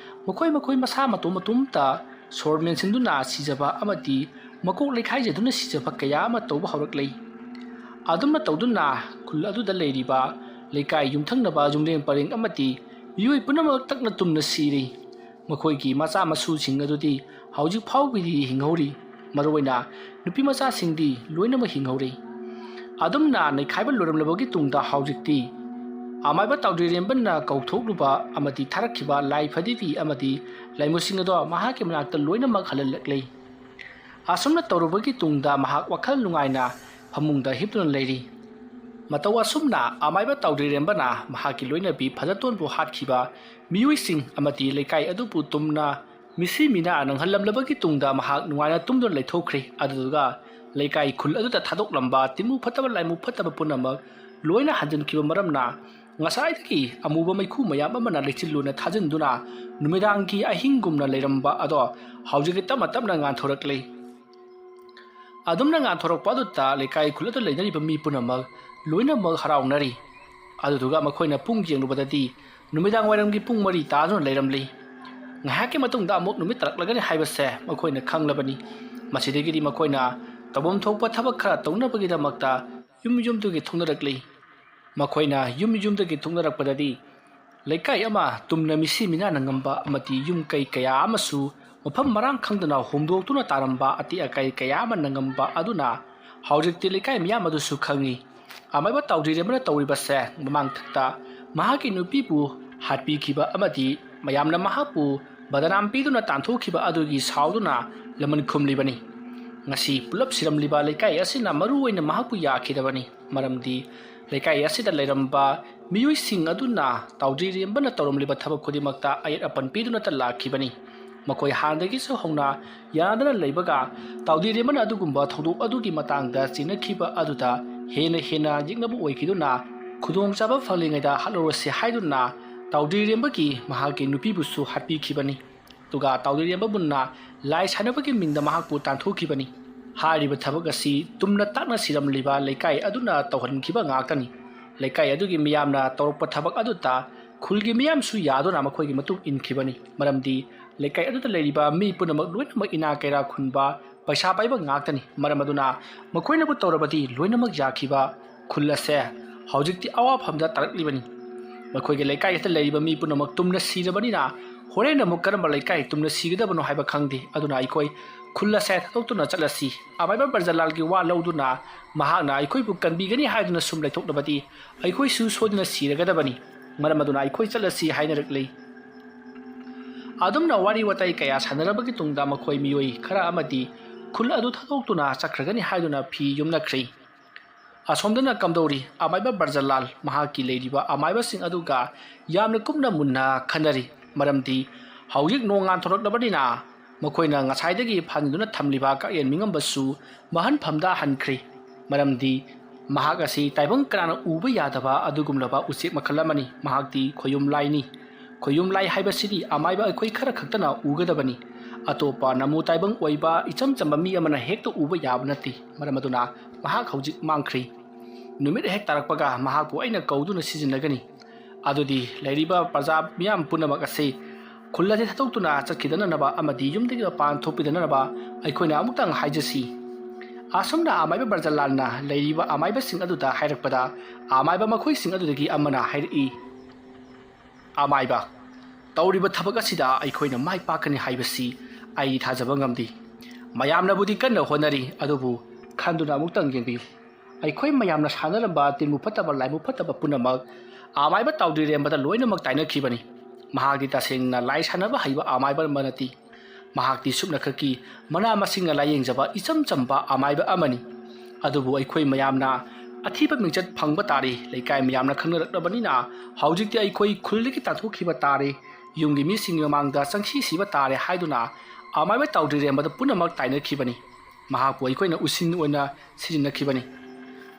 Speaker 1: ꯃꯈꯣꯏ ꯃꯁꯥ ꯃꯇꯣꯝꯇ ꯁꯣꯔ ꯃꯦꯟꯁꯤꯟꯗꯨꯅ ꯁꯤꯖꯕ ꯑꯃꯗꯤ ꯃꯀꯣꯛ ꯂꯩꯈꯥꯏꯖꯗꯨꯅ ꯁꯤꯖꯕ ꯀꯌꯥ ꯑꯃ ꯇꯧꯕ ꯍꯧꯔꯛꯂꯤ ꯑꯗꯨꯝꯅ ꯇꯧꯗꯨꯅ ꯈꯨꯜ ꯑꯗꯨꯗ ꯂꯩꯔꯤꯕ ꯂꯩꯀꯥꯏ ꯌꯨꯝꯊꯪꯅꯕ ꯌꯨꯝꯂꯦꯡ ꯄꯔꯦꯡ ꯑꯃꯗꯤ ꯃꯤꯑꯣꯏ ꯄꯨꯝꯅꯃꯛ ꯇꯛꯅ ꯇꯨꯝꯅ ꯁꯤꯔꯤ ꯃꯈꯣꯏꯒꯤ ꯃꯆꯥ ꯃꯁꯨꯁꯤꯡ ꯑꯗꯨꯗꯤ ꯍꯧꯖꯤꯛ ꯐꯥꯎꯕꯗꯤ ꯍꯤꯡꯍꯧꯔꯤ ꯃꯔꯨꯑꯣꯏꯅ ꯅꯨꯄꯤ ꯃꯆꯥꯁꯤꯡꯗꯤ ꯂꯣꯏꯅꯃꯛ ꯍꯤꯡꯍꯧꯔꯤ ꯑꯗꯨꯝꯅ ꯅꯩꯈꯥꯏꯕ ꯂꯣꯏꯔꯝꯂꯕꯒꯤ ꯇꯨꯡꯗ ꯍꯧꯖꯤꯛꯇꯤ ꯑꯃꯥꯏꯕ ꯇꯥꯎꯗ꯭ꯔꯤꯔꯦꯝꯕꯅ ꯀꯧꯊꯣꯛꯂꯨꯕ ꯑꯃꯗꯤ ꯊꯥꯔꯛꯈꯤꯕ ꯂꯥꯏ ꯐꯗꯤꯕꯤ ꯑꯃꯗꯤ ꯂꯥꯏꯃꯨꯁꯤꯡ ꯑꯗꯣ ꯃꯍꯥꯛꯀꯤ ꯃꯅꯥꯛꯇ ꯂꯣꯏꯅꯃꯛ ꯍꯜꯍꯜꯂꯛꯂꯤ ꯑꯁꯨꯝꯅ ꯇꯧꯔꯨꯕꯒꯤ ꯇꯨꯡꯗ ꯃꯍꯥꯛ ꯋꯥꯈꯜ ꯅꯨꯡꯉꯥꯏꯅ ꯐꯃꯨꯡꯗ ꯍꯤꯞꯇꯨꯅ ꯂꯩꯔꯤ ꯃꯇꯧ ꯑꯁꯨꯝꯅ ꯑꯃꯥꯏꯕ ꯇꯥꯎꯗ꯭ꯔꯤꯔꯦꯝꯕꯅ ꯃꯍꯥꯛꯀꯤ ꯂꯣꯏꯅꯕꯤ ꯐꯖꯇꯣꯟꯕꯨ ꯍꯥꯠꯈꯤꯕ ꯃꯤꯑꯣꯏꯁꯤꯡ ꯑꯃꯗꯤ ꯂꯩꯀꯥꯏ ꯑꯗꯨꯕꯨ ꯇꯨꯝꯅ ꯃꯤꯁꯤ ꯃꯤꯅꯥ ꯅꯪꯍꯜꯂꯝꯂꯕꯒꯤ ꯇꯨꯡꯗ ꯃꯍꯥꯛ ꯅꯨꯡꯉꯥꯏꯅ ꯇꯨꯝꯗꯨꯅ ꯂꯩꯊꯣꯛꯈ꯭ꯔꯤ ꯑꯗꯨꯗꯨꯒ ꯂꯩꯀꯥꯏ ꯈꯨꯜ ꯑꯗꯨꯗ ꯊꯥꯗꯣꯛꯂꯝꯕ ꯇꯤꯟꯃꯨ ꯐꯠꯇꯕ ꯂꯥꯏꯃꯨ ꯐꯠꯇꯕ ꯄꯨꯝꯅꯃꯛ ꯂꯣꯏꯅ ꯍꯟꯖꯤꯟꯈꯤꯕ ꯃꯔꯝꯅ ꯉꯁꯥꯏꯗꯒꯤ ꯑꯃꯨꯕ ꯃꯩꯈꯨ ꯃꯌꯥꯝ ꯑꯃꯅ ꯂꯩꯆꯤꯜꯂꯨꯅ ꯊꯥꯖꯤꯟꯗꯨꯅ ꯅꯨꯃꯤꯗꯥꯡꯒꯤ ꯑꯍꯤꯡꯒꯨꯝꯅ ꯂꯩꯔꯝꯕ ꯑꯗꯣ ꯍꯧꯖꯤꯛꯇꯤ ꯇꯞꯅ ꯉꯥꯟꯊꯣꯔꯛꯂꯤ ꯑꯗꯨꯝꯅ ꯉꯥꯟꯊꯣꯔꯛꯄ ꯑꯗꯨꯗ ꯂꯩꯀꯥꯏ ꯈꯨꯜ ꯑꯗꯨꯗ ꯂꯩꯅꯔꯤꯕ ꯃꯤ ꯄꯨꯝꯅꯃꯛ ꯂꯣꯏꯅꯃꯛ ꯍꯔꯥꯎꯅꯔꯤ ꯑꯗꯨꯗꯨꯒ ꯃꯈꯣꯏꯅ ꯄꯨꯡ ꯌꯦꯡꯂꯨꯕꯗꯗꯤ ꯅꯨꯃꯤꯗꯥꯡ ꯋꯥꯏꯔꯝꯒꯤ ꯄꯨꯡ 4 ꯇꯥꯗꯨꯅ ꯂꯩꯔꯝꯂꯤ ꯉꯥꯏꯍꯥꯛꯀꯤ ꯃꯇꯨꯡꯗ ꯑꯃꯨꯛ ꯅꯨꯃꯤꯠ ꯇꯥꯔꯛꯂꯒꯅꯤ ꯍꯥꯏꯕꯁꯦ ꯃꯈꯣꯏꯅ ꯈꯪꯂꯕꯅꯤ ꯃꯁꯤꯗꯒꯤꯗꯤ ꯃꯈꯣꯏꯅ ꯇꯧꯐꯝ ꯊꯣꯛꯄ ꯊꯕꯛ ꯈꯔ ꯇꯧꯅꯕꯒꯤꯗꯃꯛꯇ ꯌꯨꯝꯗꯒꯤ ꯊꯣꯛꯅꯔꯛꯂꯤ ꯃꯈꯣꯏꯅ ꯌꯨꯝꯗꯒꯤ ꯊꯣꯛꯅꯔꯛꯄꯗꯗꯤ ꯂꯩꯀꯥꯏ ꯑꯃ ꯇꯨꯝꯅ ꯃꯤꯁꯤ ꯃꯤꯅꯥꯅ ꯉꯝꯕ ꯑꯃꯗꯤ ꯌꯨꯝ ꯀꯩ ꯀꯌꯥ ꯑꯃꯁꯨ ꯃꯐꯝ ꯃꯔꯥꯡ ꯈꯪꯗꯅ ꯍꯣꯡꯗꯣꯛꯇꯨꯅ ꯇꯥꯔꯝꯕ ꯑꯇꯦꯛ ꯑꯀꯥꯏ ꯀꯌꯥ ꯑꯃ ꯅꯪꯉꯝꯕ ꯑꯗꯨꯅ ꯍꯧꯖꯤꯛꯇꯤ ꯂꯩꯀꯥꯏ ꯃꯤꯌꯥꯝ ꯑꯗꯨꯁꯨ ꯈꯪꯉꯤ ꯑꯃꯥꯏꯕ ꯇꯥꯎꯗ꯭ꯔꯤꯔꯦꯝꯕꯅ ꯇꯧꯔꯤꯕꯁꯦ ꯃꯃꯥꯡꯊꯛꯇ ꯃꯍꯥꯛꯀꯤ ꯅꯨꯄꯤꯕꯨ ꯍꯥꯠꯄꯤꯈꯤꯕ ꯑꯃꯗꯤ ꯃꯌꯥꯝꯅ ꯃꯍꯥꯛꯄꯨ ꯕꯗꯅꯥꯝ ꯄꯤꯗꯨꯅ ꯇꯥꯟꯊꯣꯛꯈꯤꯕ ꯑꯗꯨꯒꯤ ꯁꯥꯎꯗꯨꯅ ꯂꯃꯟ ꯈꯨꯝꯂꯤꯕꯅꯤ ꯉꯁꯤ ꯄꯨꯂꯞ ꯁꯤꯔꯝꯂꯤꯕ ꯂꯩꯀꯥꯏ ꯑꯁꯤꯅ ꯃꯔꯨꯑꯣꯏꯅ ꯃꯍꯥꯛꯄꯨ ꯌꯥꯈꯤꯗꯕꯅꯤ ꯃꯔꯝꯗꯤ ꯂꯩꯀꯥꯏ ꯑꯁꯤꯗ ꯂꯩꯔꯝꯕ ꯃꯤꯑꯣꯏꯁꯤꯡ ꯑꯗꯨꯅ ꯇꯥꯎꯗ꯭ꯔꯤꯔꯦꯝꯕꯅ ꯇꯧꯔꯝꯂꯤꯕ ꯊꯕꯛ ꯈꯨꯗꯤꯡꯃꯛꯇ ꯑꯌꯦꯠ ꯑꯄꯟ ꯄꯤꯗꯨꯅꯇ ꯂꯥꯛꯈꯤꯕꯅꯤ ꯃꯈꯣꯏ ꯍꯥꯟꯅꯗꯒꯤꯁꯨ ꯍꯧꯅ ꯌꯥꯅꯗꯅ ꯂꯩꯕꯒ ꯇꯥꯎꯗ꯭ꯔꯤꯔꯦꯝꯕꯅ ꯑꯗꯨꯒꯨꯝꯕ ꯊꯧꯗꯣꯛ ꯑꯗꯨꯒꯤ ꯃꯇꯥꯡꯗ ꯆꯤꯡꯅꯈꯤꯕ ꯑꯗꯨꯗ ꯍꯦꯟꯅ ꯌꯦꯛꯅꯕ ꯑꯣꯏꯈꯤꯗꯨꯅ ꯈꯨꯗꯣꯡꯆꯥꯕ ꯐꯪꯂꯤꯉꯩꯗ ꯍꯥꯠꯍꯧꯔꯁꯤ ꯍꯥꯏꯗꯨꯅ ꯇꯥꯎꯗ꯭ꯔꯤꯔꯦꯝꯕꯒꯤ ꯃꯍꯥꯛꯀꯤ ꯅꯨꯄꯤꯕꯨꯁꯨ ꯍꯥꯠꯄꯤꯈꯤꯕꯅꯤ ꯑꯗꯨꯒ ꯇꯥꯎꯗ꯭ꯔꯤꯔꯦꯝꯕꯕꯨꯅ ꯂꯥꯏ ꯁꯥꯟꯅꯕꯒꯤ ꯃꯤꯡꯗ ꯃꯍꯥꯛꯄꯨ ꯇꯥꯟꯊꯣꯛꯈꯤꯕꯅꯤ ꯍꯥꯏꯔꯤꯕ ꯊꯕꯛ ꯑꯁꯤ ꯇꯨꯝꯅ ꯇꯥꯛꯅ ꯁꯤꯔꯝꯂꯤꯕ ꯂꯩꯀꯥꯏ ꯑꯗꯨꯅ ꯇꯧꯍꯟꯈꯤꯕ ꯉꯥꯛꯇꯅꯤ ꯂꯩꯀꯥꯏ ꯑꯗꯨꯒꯤ ꯃꯤꯌꯥꯝꯅ ꯇꯧꯔꯛꯄ ꯊꯕꯛ ꯑꯗꯨꯗ ꯈꯨꯜꯒꯤ ꯃꯤꯌꯥꯝꯁꯨ ꯌꯥꯗꯨꯅ ꯃꯈꯣꯏꯒꯤ ꯃꯇꯨꯡ ꯏꯟꯈꯤꯕꯅꯤ ꯃꯔꯝꯗꯤ ꯂꯩꯀꯥꯏ ꯑꯗꯨꯗ ꯂꯩꯔꯤꯕ ꯃꯤ ꯄꯨꯝꯅꯃꯛ ꯂꯣꯏꯅꯃꯛ ꯏꯅꯥ ꯀꯩꯔꯥ ꯈꯨꯟꯕ ꯄꯩꯁꯥ ꯄꯥꯏꯕ ꯉꯥꯛꯇꯅꯤ ꯃꯔꯝ ꯑꯗꯨꯅ ꯃꯈꯣꯏꯅꯕꯨ ꯇꯧꯔꯕꯗꯤ ꯂꯣꯏꯅꯃꯛ ꯌꯥꯈꯤꯕ ꯈꯨꯜ ꯑꯁꯦ ꯍꯧꯖꯤꯛꯇꯤ ꯑꯋꯥꯐꯝꯗ ꯇꯥꯔꯛꯂꯤꯕꯅꯤ ꯃꯈꯣꯏꯒꯤ ꯂꯩꯀꯥꯏ ꯑꯁꯤꯗ ꯂꯩꯔꯤꯕ ꯃꯤ ꯄꯨꯝꯅꯃꯛ ꯇꯨꯝꯅ ꯁꯤꯔꯕꯅꯤꯅ ꯍꯣꯔꯦꯟ ꯑꯃꯨꯛ ꯀꯔꯝꯕ ꯂꯩꯀꯥꯏ ꯇꯨꯝꯅ ꯁꯤꯒꯗꯕꯅꯣ ꯍꯥꯏꯕ ꯈꯪꯗꯦ ꯑꯗꯨꯅ ꯑꯩꯈꯣꯏ ꯈꯨꯜ ꯑꯁꯦ ꯊꯥꯗꯣꯛꯇꯨꯅ ꯆꯠꯂꯁꯤ ꯑꯃꯥꯏꯕ ꯕ꯭ꯔꯖꯂꯥꯜꯒꯤ ꯋꯥ ꯂꯧꯗꯨꯅ ꯃꯍꯥꯛꯅ ꯑꯩꯈꯣꯏꯕꯨ ꯀꯟꯕꯤꯒꯅꯤ ꯍꯥꯏꯗꯨꯅ ꯁꯨꯝ ꯂꯩꯊꯣꯛꯂꯕꯗꯤ ꯑꯩꯈꯣꯏꯁꯨ ꯁꯣꯏꯗꯅ ꯁꯤꯔꯒꯗꯕꯅꯤ ꯃꯔꯝ ꯑꯗꯨꯅ ꯑꯩꯈꯣꯏ ꯆꯠꯂꯁꯤ ꯍꯥꯏꯅꯔꯛꯂꯤ ꯑꯗꯨꯝꯅ ꯋꯥꯔꯤ ꯋꯥꯇꯥꯏ ꯀꯌꯥ ꯁꯥꯟꯅꯔꯕꯒꯤ ꯇꯨꯡꯗ ꯃꯈꯣꯏ ꯃꯤꯑꯣꯏ ꯈꯔ ꯑꯃꯗꯤ ꯈꯨꯜ ꯑꯗꯨ ꯊꯥꯗꯣꯛꯇꯨꯅ ꯆꯠꯈ꯭ꯔꯒꯅꯤ ꯍꯥꯏꯗꯨꯅ ꯐꯤ ꯌꯨꯝꯅꯈ꯭ꯔꯤ ꯑꯁꯣꯝꯗꯅ ꯀꯝꯗꯧꯔꯤ ꯑꯃꯥꯏꯕ ꯕ꯭ꯔꯖꯂꯥꯜ ꯃꯍꯥꯛꯀꯤ ꯂꯩꯔꯤꯕ ꯑꯃꯥꯏꯕꯁꯤꯡ ꯑꯗꯨꯒ ꯌꯥꯝꯅ ꯀꯨꯞꯅ ꯃꯨꯟꯅ ꯈꯟꯅꯔꯤ ꯃꯔꯝꯗꯤ ꯍꯧꯖꯤꯛ ꯅꯣꯡ ꯉꯥꯟꯊꯣꯔꯛꯂꯕꯅꯤꯅ ꯃꯈꯣꯏꯅ ꯉꯁꯥꯏꯗꯒꯤ ꯐꯪꯗꯨꯅ ꯊꯝꯂꯤꯕ ꯀꯛꯌꯦꯟ ꯃꯤꯉꯝꯕꯁꯨ ꯃꯍꯟꯐꯝꯗ ꯍꯟꯈ꯭ꯔꯤ ꯃꯔꯝꯗꯤ ꯃꯍꯥꯛ ꯑꯁꯤ ꯇꯥꯏꯕꯪ ꯀꯅꯥꯅ ꯎꯕ ꯌꯥꯗꯕ ꯑꯗꯨꯒꯨꯝꯂꯕ ꯎꯆꯦꯛ ꯃꯈꯜ ꯑꯃꯅꯤ ꯃꯍꯥꯛꯇꯤ ꯈꯣꯌꯨꯝ ꯂꯥꯏꯅꯤ ꯈꯣꯌꯨꯝ ꯂꯥꯏ ꯍꯥꯏꯕꯁꯤꯗꯤ ꯑꯃꯥꯏꯕ ꯑꯩꯈꯣꯏ ꯈꯔ ꯈꯛꯇꯅ ꯎꯒꯗꯕꯅꯤ ꯑꯇꯣꯞꯄ ꯅꯃꯨ ꯇꯥꯏꯕꯪ ꯑꯣꯏꯕ ꯏꯆꯝ ꯆꯝꯕ ꯃꯤ ꯑꯃꯅ ꯍꯦꯛꯇ ꯎꯕ ꯌꯥꯕ ꯅꯠꯇꯦ ꯃꯔꯝ ꯑꯗꯨꯅ ꯃꯍꯥꯛ ꯍꯧꯖꯤꯛ ꯃꯥꯡꯈ꯭ꯔꯤ ꯅꯨꯃꯤꯠ ꯍꯦꯛ ꯇꯥꯔꯛꯄꯒ ꯃꯍꯥꯛꯄꯨ ꯑꯩꯅ ꯀꯧꯗꯨꯅ ꯁꯤꯖꯤꯟꯅꯒꯅꯤ ꯑꯗꯨꯗꯤ ꯂꯩꯔꯤꯕ ꯄ꯭ꯔꯖꯥ ꯃꯤꯌꯥꯝ ꯄꯨꯝꯅꯃꯛ ꯑꯁꯤ ꯈꯨꯜ ꯑꯁꯤ ꯊꯥꯗꯣꯛꯇꯨꯅ ꯆꯠꯈꯤꯗꯅꯅꯕ ꯑꯃꯗꯤ ꯌꯨꯝꯗꯒꯤ ꯃꯄꯥꯟ ꯊꯣꯛꯄꯤꯗꯅꯅꯕ ꯑꯩꯈꯣꯏꯅ ꯑꯃꯨꯛꯇꯪ ꯍꯥꯏꯖꯁꯤ ꯑꯁꯨꯝꯅ ꯑꯃꯥꯏꯕ ꯕ꯭ꯔꯖꯂꯥꯜꯅ ꯂꯩꯔꯤꯕ ꯑꯃꯥꯏꯕꯁꯤꯡ ꯑꯗꯨꯗ ꯍꯥꯏꯔꯛꯄꯗ ꯑꯃꯥꯏꯕ ꯃꯈꯣꯏꯁꯤꯡ ꯑꯗꯨꯗꯒꯤ ꯑꯃꯅ ꯍꯥꯏꯔꯛꯏ ꯑꯃꯥꯏꯕ ꯇꯧꯔꯤꯕ ꯊꯕꯛ ꯑꯁꯤꯗ ꯑꯩꯈꯣꯏꯅ ꯃꯥꯏ ꯄꯥꯛꯀꯅꯤ ꯍꯥꯏꯕꯁꯤ ꯑꯩ ꯊꯥꯖꯕ ꯉꯝꯗꯦ ꯃꯌꯥꯝꯅꯕꯨꯗꯤ ꯀꯟꯅ ꯍꯣꯠꯅꯔꯤ ꯑꯗꯨꯕꯨ ꯈꯟꯗꯨꯅ ꯑꯃꯨꯛꯇꯪ ꯌꯦꯡꯕꯤꯌꯨ ꯑꯩꯈꯣꯏ ꯃꯌꯥꯝꯅ ꯁꯥꯟꯅꯔꯝꯕ ꯇꯤꯟꯕꯨ ꯐꯠꯇꯕ ꯂꯥꯏꯕꯨ ꯐꯠꯇꯕ ꯄꯨꯝꯅꯃꯛ ꯑꯃꯥꯏꯕ ꯇꯥꯎꯗꯤꯔꯦꯝꯕꯗ ꯂꯣꯏꯅꯃꯛ ꯇꯥꯏꯅꯈꯤꯕꯅꯤ ꯃꯍꯥꯛꯇꯤ ꯇꯁꯦꯡꯅ ꯂꯥꯏ ꯁꯥꯟꯅꯕ ꯍꯩꯕ ꯑꯃꯥꯏꯕ ꯑꯃ ꯅꯠꯇꯦ ꯃꯍꯥꯛꯇꯤ ꯁꯨꯞꯅꯈꯛꯀꯤ ꯃꯅꯥ ꯃꯁꯤꯡꯅ ꯂꯥꯌꯦꯡꯖꯕ ꯏꯆꯝ ꯆꯝꯕ ꯑꯃꯥꯏꯕ ꯑꯃꯅꯤ ꯑꯗꯨꯕꯨ ꯑꯩꯈꯣꯏ ꯃꯌꯥꯝꯅ ꯑꯊꯤꯕ ꯃꯤꯡꯆꯠ ꯐꯪꯕ ꯇꯥꯔꯦ ꯂꯩꯀꯥꯏ ꯃꯌꯥꯝꯅ ꯈꯪꯅꯔꯛꯂꯕꯅꯤ나 ꯍꯧꯖꯤꯛꯇꯤ ꯑꯩꯈꯣꯏ ꯈꯨꯜꯗꯒꯤ ꯇꯥꯟꯊꯣꯛꯈꯤꯕ ꯇꯥꯔꯦ ꯌꯨꯝꯒꯤ ꯃꯤꯁꯤꯡꯒꯤ ꯃꯃꯥꯡꯗ ꯆꯪꯁꯤ ꯁꯤꯕ ꯇꯥꯔꯦ ꯍꯥꯏꯗꯨꯅ ꯑꯃꯥꯏꯕ ꯇꯥꯎꯗꯤꯔꯦꯝꯕꯗ ꯄꯨꯝꯅꯃꯛ ꯇꯥꯏꯅꯈꯤꯕꯅꯤ ꯃꯍꯥꯛꯄꯨ ꯑꯩꯈꯣꯏꯅ ꯎꯁꯤꯟ ꯑꯣꯏꯅ ꯁꯤꯖꯤꯟꯅꯈꯤꯕꯅꯤ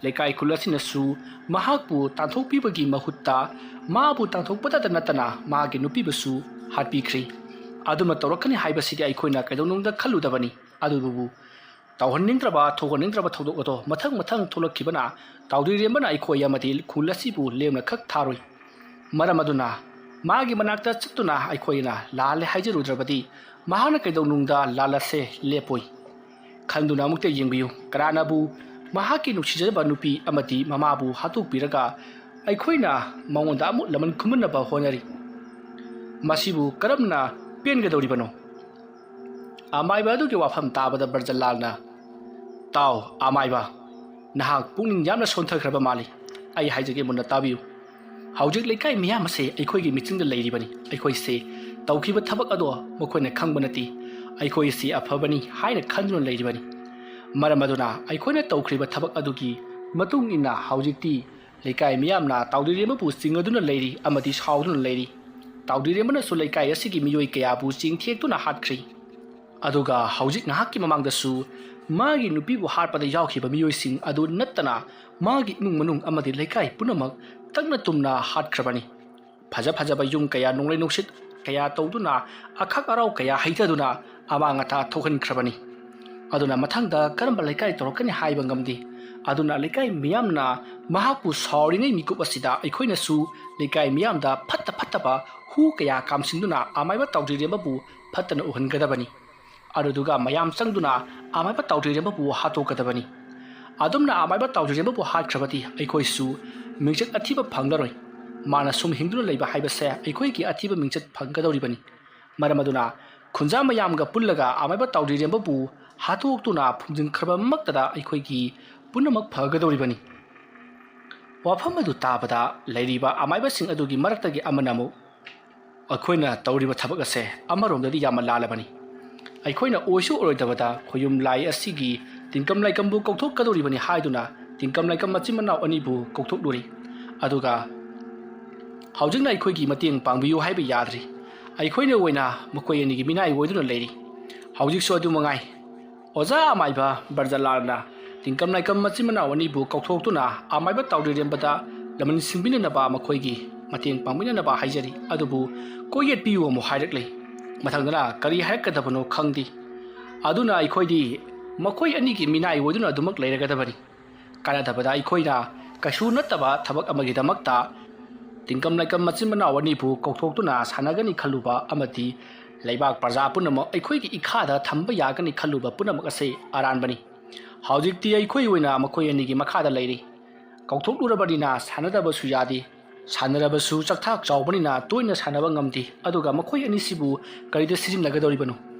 Speaker 1: ꯂꯩꯀꯥꯏ ꯈꯨꯜ ꯑꯁꯤꯅꯁꯨ ꯃꯍꯥꯛꯄꯨ ꯇꯥꯟꯊꯣꯛꯄꯤꯕꯒꯤ ꯃꯍꯨꯠꯇ ꯃꯥꯕꯨ ꯇꯥꯟꯊꯣꯛꯄꯇ ꯅꯠꯇꯅ ꯃꯥꯒꯤ ꯅꯨꯄꯤꯕꯨꯁꯨ ꯍꯥꯠꯄꯤꯈ꯭ꯔꯤ ꯑꯗꯨꯃ ꯇꯧꯔꯛꯀꯅꯤ ꯍꯥꯏꯕꯁꯤꯗꯤ ꯑꯩꯈꯣꯏꯅ ꯀꯩꯗꯧꯅꯨꯡꯗ ꯈꯜꯂꯨꯗꯕꯅꯤ ꯑꯗꯨꯕꯨ ꯇꯧꯍꯟꯅꯤꯡꯗ꯭ꯔꯕ ꯊꯣꯛꯍꯟꯅꯤꯡꯗ꯭ꯔꯕ ꯊꯧꯗꯣꯛ ꯑꯗꯣ ꯃꯊꯪ ꯃꯊꯪ ꯊꯣꯛꯂꯛꯈꯤꯕꯅ ꯇꯥꯎꯗꯤꯔꯦꯝꯕꯅ ꯑꯩꯈꯣꯏ ꯑꯃꯗꯤ ꯈꯨꯜ ꯑꯁꯤꯕꯨ ꯂꯦꯝꯅ ꯈꯛ ꯊꯥꯔꯣꯏ ꯃꯔꯝ ꯑꯗꯨꯅ ꯃꯥꯒꯤ ꯃꯅꯥꯛꯇ ꯆꯠꯇꯨꯅ ꯑꯩꯈꯣꯏꯅ ꯂꯥꯜꯂꯦ ꯍꯥꯏꯖꯔꯨꯗ꯭ꯔꯕꯗꯤ ꯃꯍꯥꯛꯅ ꯀꯩꯗꯧꯅꯨꯡꯗ ꯂꯥꯜꯂꯁꯦ ꯂꯦꯞꯄꯣꯏ ꯈꯟꯗꯨꯅ ꯑꯃꯨꯛꯇ ꯌꯦꯡꯕꯤꯌꯨ ꯀꯅꯥꯅꯕꯨ ꯃꯍꯥꯛꯀꯤ ꯅꯨꯡꯁꯤꯖꯔꯕ ꯅꯨꯄꯤ ꯑꯃꯗꯤ ꯃꯃꯥꯕꯨ ꯍꯥꯠꯇꯣꯛꯄꯤꯔꯒ ꯑꯩꯈꯣꯏꯅ ꯃꯉꯣꯟꯗ ꯑꯃꯨꯛ ꯂꯃꯟ ꯈꯨꯝꯍꯟꯅꯕ ꯍꯣꯠꯅꯔꯤ ꯃꯁꯤꯕꯨ ꯀꯔꯝꯅ ꯄꯦꯟꯒꯗꯧꯔꯤꯕꯅꯣ ꯑꯃꯥꯏꯕ ꯑꯗꯨꯒꯤ ꯋꯥꯐꯝ ꯇꯥꯕꯗ ꯕ꯭ꯔꯖꯂꯥꯜꯅ ꯇꯥꯎ ꯑꯃꯥꯏꯕ ꯅꯍꯥꯛ ꯄꯨꯛꯅꯤꯡ ꯌꯥꯝꯅ ꯁꯣꯟꯊꯈ꯭ꯔꯕ ꯃꯥꯜꯂꯤ ꯑꯩ ꯍꯥꯏꯖꯒꯦ ꯃꯨꯟꯅ ꯇꯥꯕꯤꯌꯨ ꯍꯧꯖꯤꯛ ꯂꯩꯀꯥꯏ ꯃꯤꯌꯥꯝ ꯑꯁꯦ ꯑꯩꯈꯣꯏꯒꯤ ꯃꯤꯆꯪꯗ ꯂꯩꯔꯤꯕꯅꯤ ꯑꯩꯈꯣꯏꯁꯦ ꯇꯧꯈꯤꯕ ꯊꯕꯛ ꯑꯗꯣ ꯃꯈꯣꯏꯅ ꯈꯪꯕ ꯅꯠꯇꯦ ꯑꯩꯈꯣꯏꯁꯤ ꯑꯐꯕꯅꯤ ꯍꯥꯏꯅ ꯈꯟꯗꯨꯅ ꯂꯩꯔꯤꯕꯅꯤ ꯃꯔꯝ ꯑꯗꯨꯅ ꯑꯩꯈꯣꯏꯅ ꯇꯧꯈ꯭ꯔꯤꯕ ꯊꯕꯛ ꯑꯗꯨꯒꯤ ꯃꯇꯨꯡ ꯏꯟꯅ ꯍꯧꯖꯤꯛꯇꯤ ꯂꯩꯀꯥꯏ ꯃꯤꯌꯥꯝꯅ ꯇꯥꯎꯗꯤꯔꯦꯝꯕꯕꯨ ꯆꯤꯡꯅꯗꯨꯅ ꯂꯩꯔꯤ ꯑꯃꯗꯤ ꯁꯥꯎꯗꯨꯅ ꯂꯩꯔꯤ ꯇꯥꯎꯗꯤꯔꯦꯝꯕꯅꯁꯨ ꯂꯩꯀꯥꯏ ꯑꯁꯤꯒꯤ ꯃꯤꯑꯣꯏ ꯀꯌꯥꯕꯨ ꯆꯤꯡꯊꯦꯛꯇꯨꯅ ꯍꯥꯠꯈ꯭ꯔꯤ ꯑꯗꯨꯒ ꯍꯧꯖꯤꯛ ꯉꯍꯥꯛꯀꯤ ꯃꯃꯥꯡꯗꯁꯨ ꯃꯥꯒꯤ ꯅꯨꯄꯤꯕꯨ ꯍꯥꯠꯄꯗ ꯌꯥꯎꯈꯤꯕ ꯃꯤꯑꯣꯏꯁꯤꯡ ꯑꯗꯨ ꯅꯠꯇꯅ ꯃꯥꯒꯤ ꯏꯃꯨꯡ ꯃꯅꯨꯡ ꯑꯃꯗꯤ ꯂꯩꯀꯥꯏ ꯄꯨꯝꯅꯃꯛ ꯇꯛꯅ ꯇꯨꯝꯅ ꯍꯥꯠꯈ꯭ꯔꯕꯅꯤ ꯐꯖꯕ ꯌꯨꯝꯀꯌꯥ ꯅꯣꯡꯂꯩ ꯅꯨꯡꯁꯤꯠ ꯀꯌꯥ ꯇꯧꯗꯨꯅ ꯑꯈꯛ ꯑꯔꯥꯎ ꯀꯌꯥ ꯍꯩꯊꯗꯨꯅ ꯑꯃꯥꯡ ꯑꯇꯥ ꯊꯣꯛꯍꯟꯈ꯭ꯔꯕꯅꯤ ꯑꯗꯨꯅ ꯃꯊꯪꯗ ꯀꯔꯝꯕ ꯂꯩꯀꯥꯏ ꯇꯧꯔꯛꯀꯅꯤ ꯍꯥꯏꯕ ꯉꯝꯗꯦ ꯑꯗꯨꯅ ꯂꯩꯀꯥꯏ ꯃꯤꯌꯥꯝꯅ ꯃꯍꯥꯛꯄꯨ ꯁꯥꯎꯔꯤꯉꯩ ꯃꯤꯀꯨꯞ ꯑꯁꯤꯗ ꯑꯩꯈꯣꯏꯅꯁꯨ ꯂꯩꯀꯥꯏ ꯃꯤꯌꯥꯝꯗ ꯐꯠꯇꯕ ꯍꯨ ꯀꯌా ꯀꯥꯝꯁꯤꯟꯗꯨꯅ ꯑꯃꯥꯏꯕ ꯇꯥꯎꯗꯤꯔꯦꯝꯕꯕꯨ ꯐꯠꯇꯅ ꯎꯍꯟꯒꯗꯕꯅꯤ ꯑꯗꯨꯗꯨꯒ ꯃꯌꯥꯝ ꯆꯪꯗꯨꯅ ꯑꯃꯥꯏꯕ ꯇꯥꯎꯗꯤꯔꯦꯝꯕꯕꯨ ꯍꯥꯠꯇꯣꯛꯀꯗꯕꯅꯤ ꯑꯗꯨꯝꯅ ꯑꯃꯥꯏꯕ ꯇꯥꯎꯗꯤꯔꯦꯝꯕꯕꯨ ꯍꯥꯠꯈ꯭ꯔꯕꯗꯤ ꯑꯩꯈꯣꯏꯁꯨ ꯃꯤꯡꯆꯠ ꯑꯊꯤꯕ ꯐꯪꯂꯔꯣꯏ ꯃꯥꯅ ꯁꯨꯝ ꯍꯤꯡꯗꯨꯅ ꯂꯩꯕ ꯍꯥꯏꯕꯁꯦ ꯑꯩꯈꯣꯏꯒꯤ ꯑꯊꯤꯕ ꯃꯤꯡꯆꯠ ꯐꯪꯒꯗꯧꯔꯤꯕꯅꯤ ꯃꯔꯝ ꯑꯗꯨꯅ ꯈꯨꯟꯖꯥ ꯃꯌꯥꯝꯒ ꯄꯨꯜꯂꯒ ꯑꯃꯥꯏꯕ ꯇꯥꯎꯗꯤꯔꯦꯝꯕꯕꯨ ꯍꯥꯠꯇꯣꯛꯇꯨꯅ ꯐꯨꯝꯖꯤꯟꯈ꯭ꯔꯕꯃꯛꯇꯗ ꯑꯩꯈꯣꯏꯒꯤ ꯄꯨꯝꯅꯃꯛ ꯐꯒꯗꯧꯔꯤꯕꯅꯤ ꯋꯥꯐꯝ ꯑꯗꯨ ꯇꯥꯕꯗ ꯂꯩꯔꯤꯕ ꯑꯃꯥꯏꯕꯁꯤꯡ ꯑꯗꯨꯒꯤ ꯃꯔꯛꯇꯒꯤ ꯑꯃꯅ ꯑꯃꯨꯛ ꯑꯩꯈꯣꯏꯅ ꯇꯧꯔꯤꯕ ꯊꯕꯛ ꯑꯁꯦ ꯑꯃꯔꯣꯝꯗꯗꯤ ꯌꯥꯝꯅ ꯂꯥꯜꯂꯕꯅꯤ ꯑꯩꯈꯣꯏꯅ ꯑꯣꯏꯁꯨ ꯑꯣꯏꯔꯣꯏꯗꯕꯗ ꯈꯣꯌꯨꯝ ꯂꯥꯏ ꯑꯁꯤꯒꯤ ꯇꯤꯟꯀꯝ ꯂꯥꯏꯀꯝꯕꯨ ꯀꯧꯊꯣꯛꯀꯗꯧꯔꯤꯕꯅꯤ ꯍꯥꯏꯗꯨꯅ ꯇꯤꯟꯀꯝ ꯂꯥꯏꯀꯝ ꯃꯆꯤꯟ ꯃꯅꯥꯎ ꯑꯅꯤꯕꯨ ꯀꯧꯊꯣꯛꯂꯨꯔꯤ ꯑꯗꯨꯒ ꯍꯧꯖꯤꯛꯅ ꯑꯩꯈꯣꯏꯒꯤ ꯃꯇꯦꯡ ꯄꯥꯡꯕꯤꯌꯨ ꯍꯥꯏꯕ ꯌꯥꯗ꯭ꯔꯤ ꯑꯩꯈꯣꯏꯅ ꯑꯣꯏꯅ ꯃꯈꯣꯏ ꯑꯅꯤꯒꯤ ꯃꯤꯅꯥꯏ ꯑꯣꯏꯗꯨꯅ ꯂꯩꯔꯤ ꯍꯧꯖꯤꯛꯁꯨ ꯑꯗꯨ ꯃꯉꯥꯏ ꯑꯣꯖꯥ ꯑꯃꯥꯏꯕ ꯕ꯭ꯔꯖꯂꯥꯜꯅ ꯇꯤꯟꯀꯝ ꯂꯥꯏꯀꯝ ꯃꯆꯤꯟ ꯃꯅꯥꯎ ꯑꯅꯤꯕꯨ ꯀꯧꯊꯣꯛꯇꯨꯅ ꯑꯃꯥꯏꯕ ꯇꯥꯎꯗꯤꯔꯦꯝꯕꯗ ꯂꯃꯟ ꯁꯤꯡꯕꯤꯅꯅꯕ ꯃꯈꯣꯏꯒꯤ ꯃꯇꯦꯡ ꯄꯥꯡꯕꯤꯅꯅꯕ ꯍꯥꯏꯖꯔꯤ ꯑꯗꯨꯕꯨ ꯀꯣꯌꯦꯠꯄꯤꯌꯨ ꯑꯃꯨꯛ ꯍꯥꯏꯔꯛꯂꯤ ꯃꯊꯪꯗꯅ ꯀꯔꯤ ꯍꯥꯏꯔꯛꯀꯗꯕꯅꯣ ꯈꯪꯗꯦ ꯑꯗꯨꯅ ꯑꯩꯈꯣꯏꯗꯤ ꯃꯈꯣꯏ ꯑꯅꯤꯒꯤ ꯃꯤꯅꯥꯏ ꯑꯣꯏꯗꯨꯅ ꯑꯗꯨꯃꯛ ꯂꯩꯔꯒꯗꯕꯅꯤ ꯀꯥꯟꯅꯗꯕꯗ ꯑꯩꯈꯣꯏꯅ ꯀꯩꯁꯨ ꯅꯠꯇꯕ ꯊꯕꯛ ꯑꯃꯒꯤꯗꯃꯛꯇ ꯇꯤꯟꯀꯝ ꯂꯥꯏꯀꯝ ꯃꯆꯤꯟ ꯃꯅꯥꯎ ꯑꯅꯤꯕꯨ ꯀꯧꯊꯣꯛꯇꯨꯅ ꯁꯥꯟꯅꯒꯅꯤ ꯈꯜꯂꯨꯕ ꯑꯃꯗꯤ ꯂꯩꯕꯥꯛ ꯄ꯭ꯔꯖꯥ ꯄꯨꯝꯅꯃꯛ ꯑꯩꯈꯣꯏꯒꯤ ꯏꯈꯥꯗ ꯊꯝꯕ ꯌꯥꯒꯅꯤ ꯈꯜꯂꯨꯕ ꯄꯨꯝꯅꯃꯛ ꯑꯁꯤ ꯑꯔꯥꯟꯕꯅꯤ ꯍꯧꯖꯤꯛꯇꯤ ꯑꯩꯈꯣꯏ ꯑꯣꯏꯅ ꯃꯈꯣꯏ ꯑꯅꯤꯒꯤ ꯃꯈꯥꯗ ꯂꯩꯔꯤ ꯀꯧꯊꯣꯛꯂꯨꯔꯕꯅꯤꯅ ꯁꯥꯟꯅꯗꯕꯁꯨ ꯌꯥꯗꯦ ꯁꯥꯟꯅꯔꯕꯁꯨ ꯆꯥꯛꯊꯥꯛ ꯆꯥꯎꯕꯅꯤꯅ ꯇꯣꯏꯅ ꯁꯥꯟꯅꯕ ꯉꯝꯗꯦ ꯑꯗꯨꯒ ꯃꯈꯣꯏ ꯑꯅꯤꯁꯤꯕꯨ ꯀꯔꯤꯗ ꯁꯤꯖꯤꯟꯅꯒꯗꯧꯔꯤꯕꯅꯣ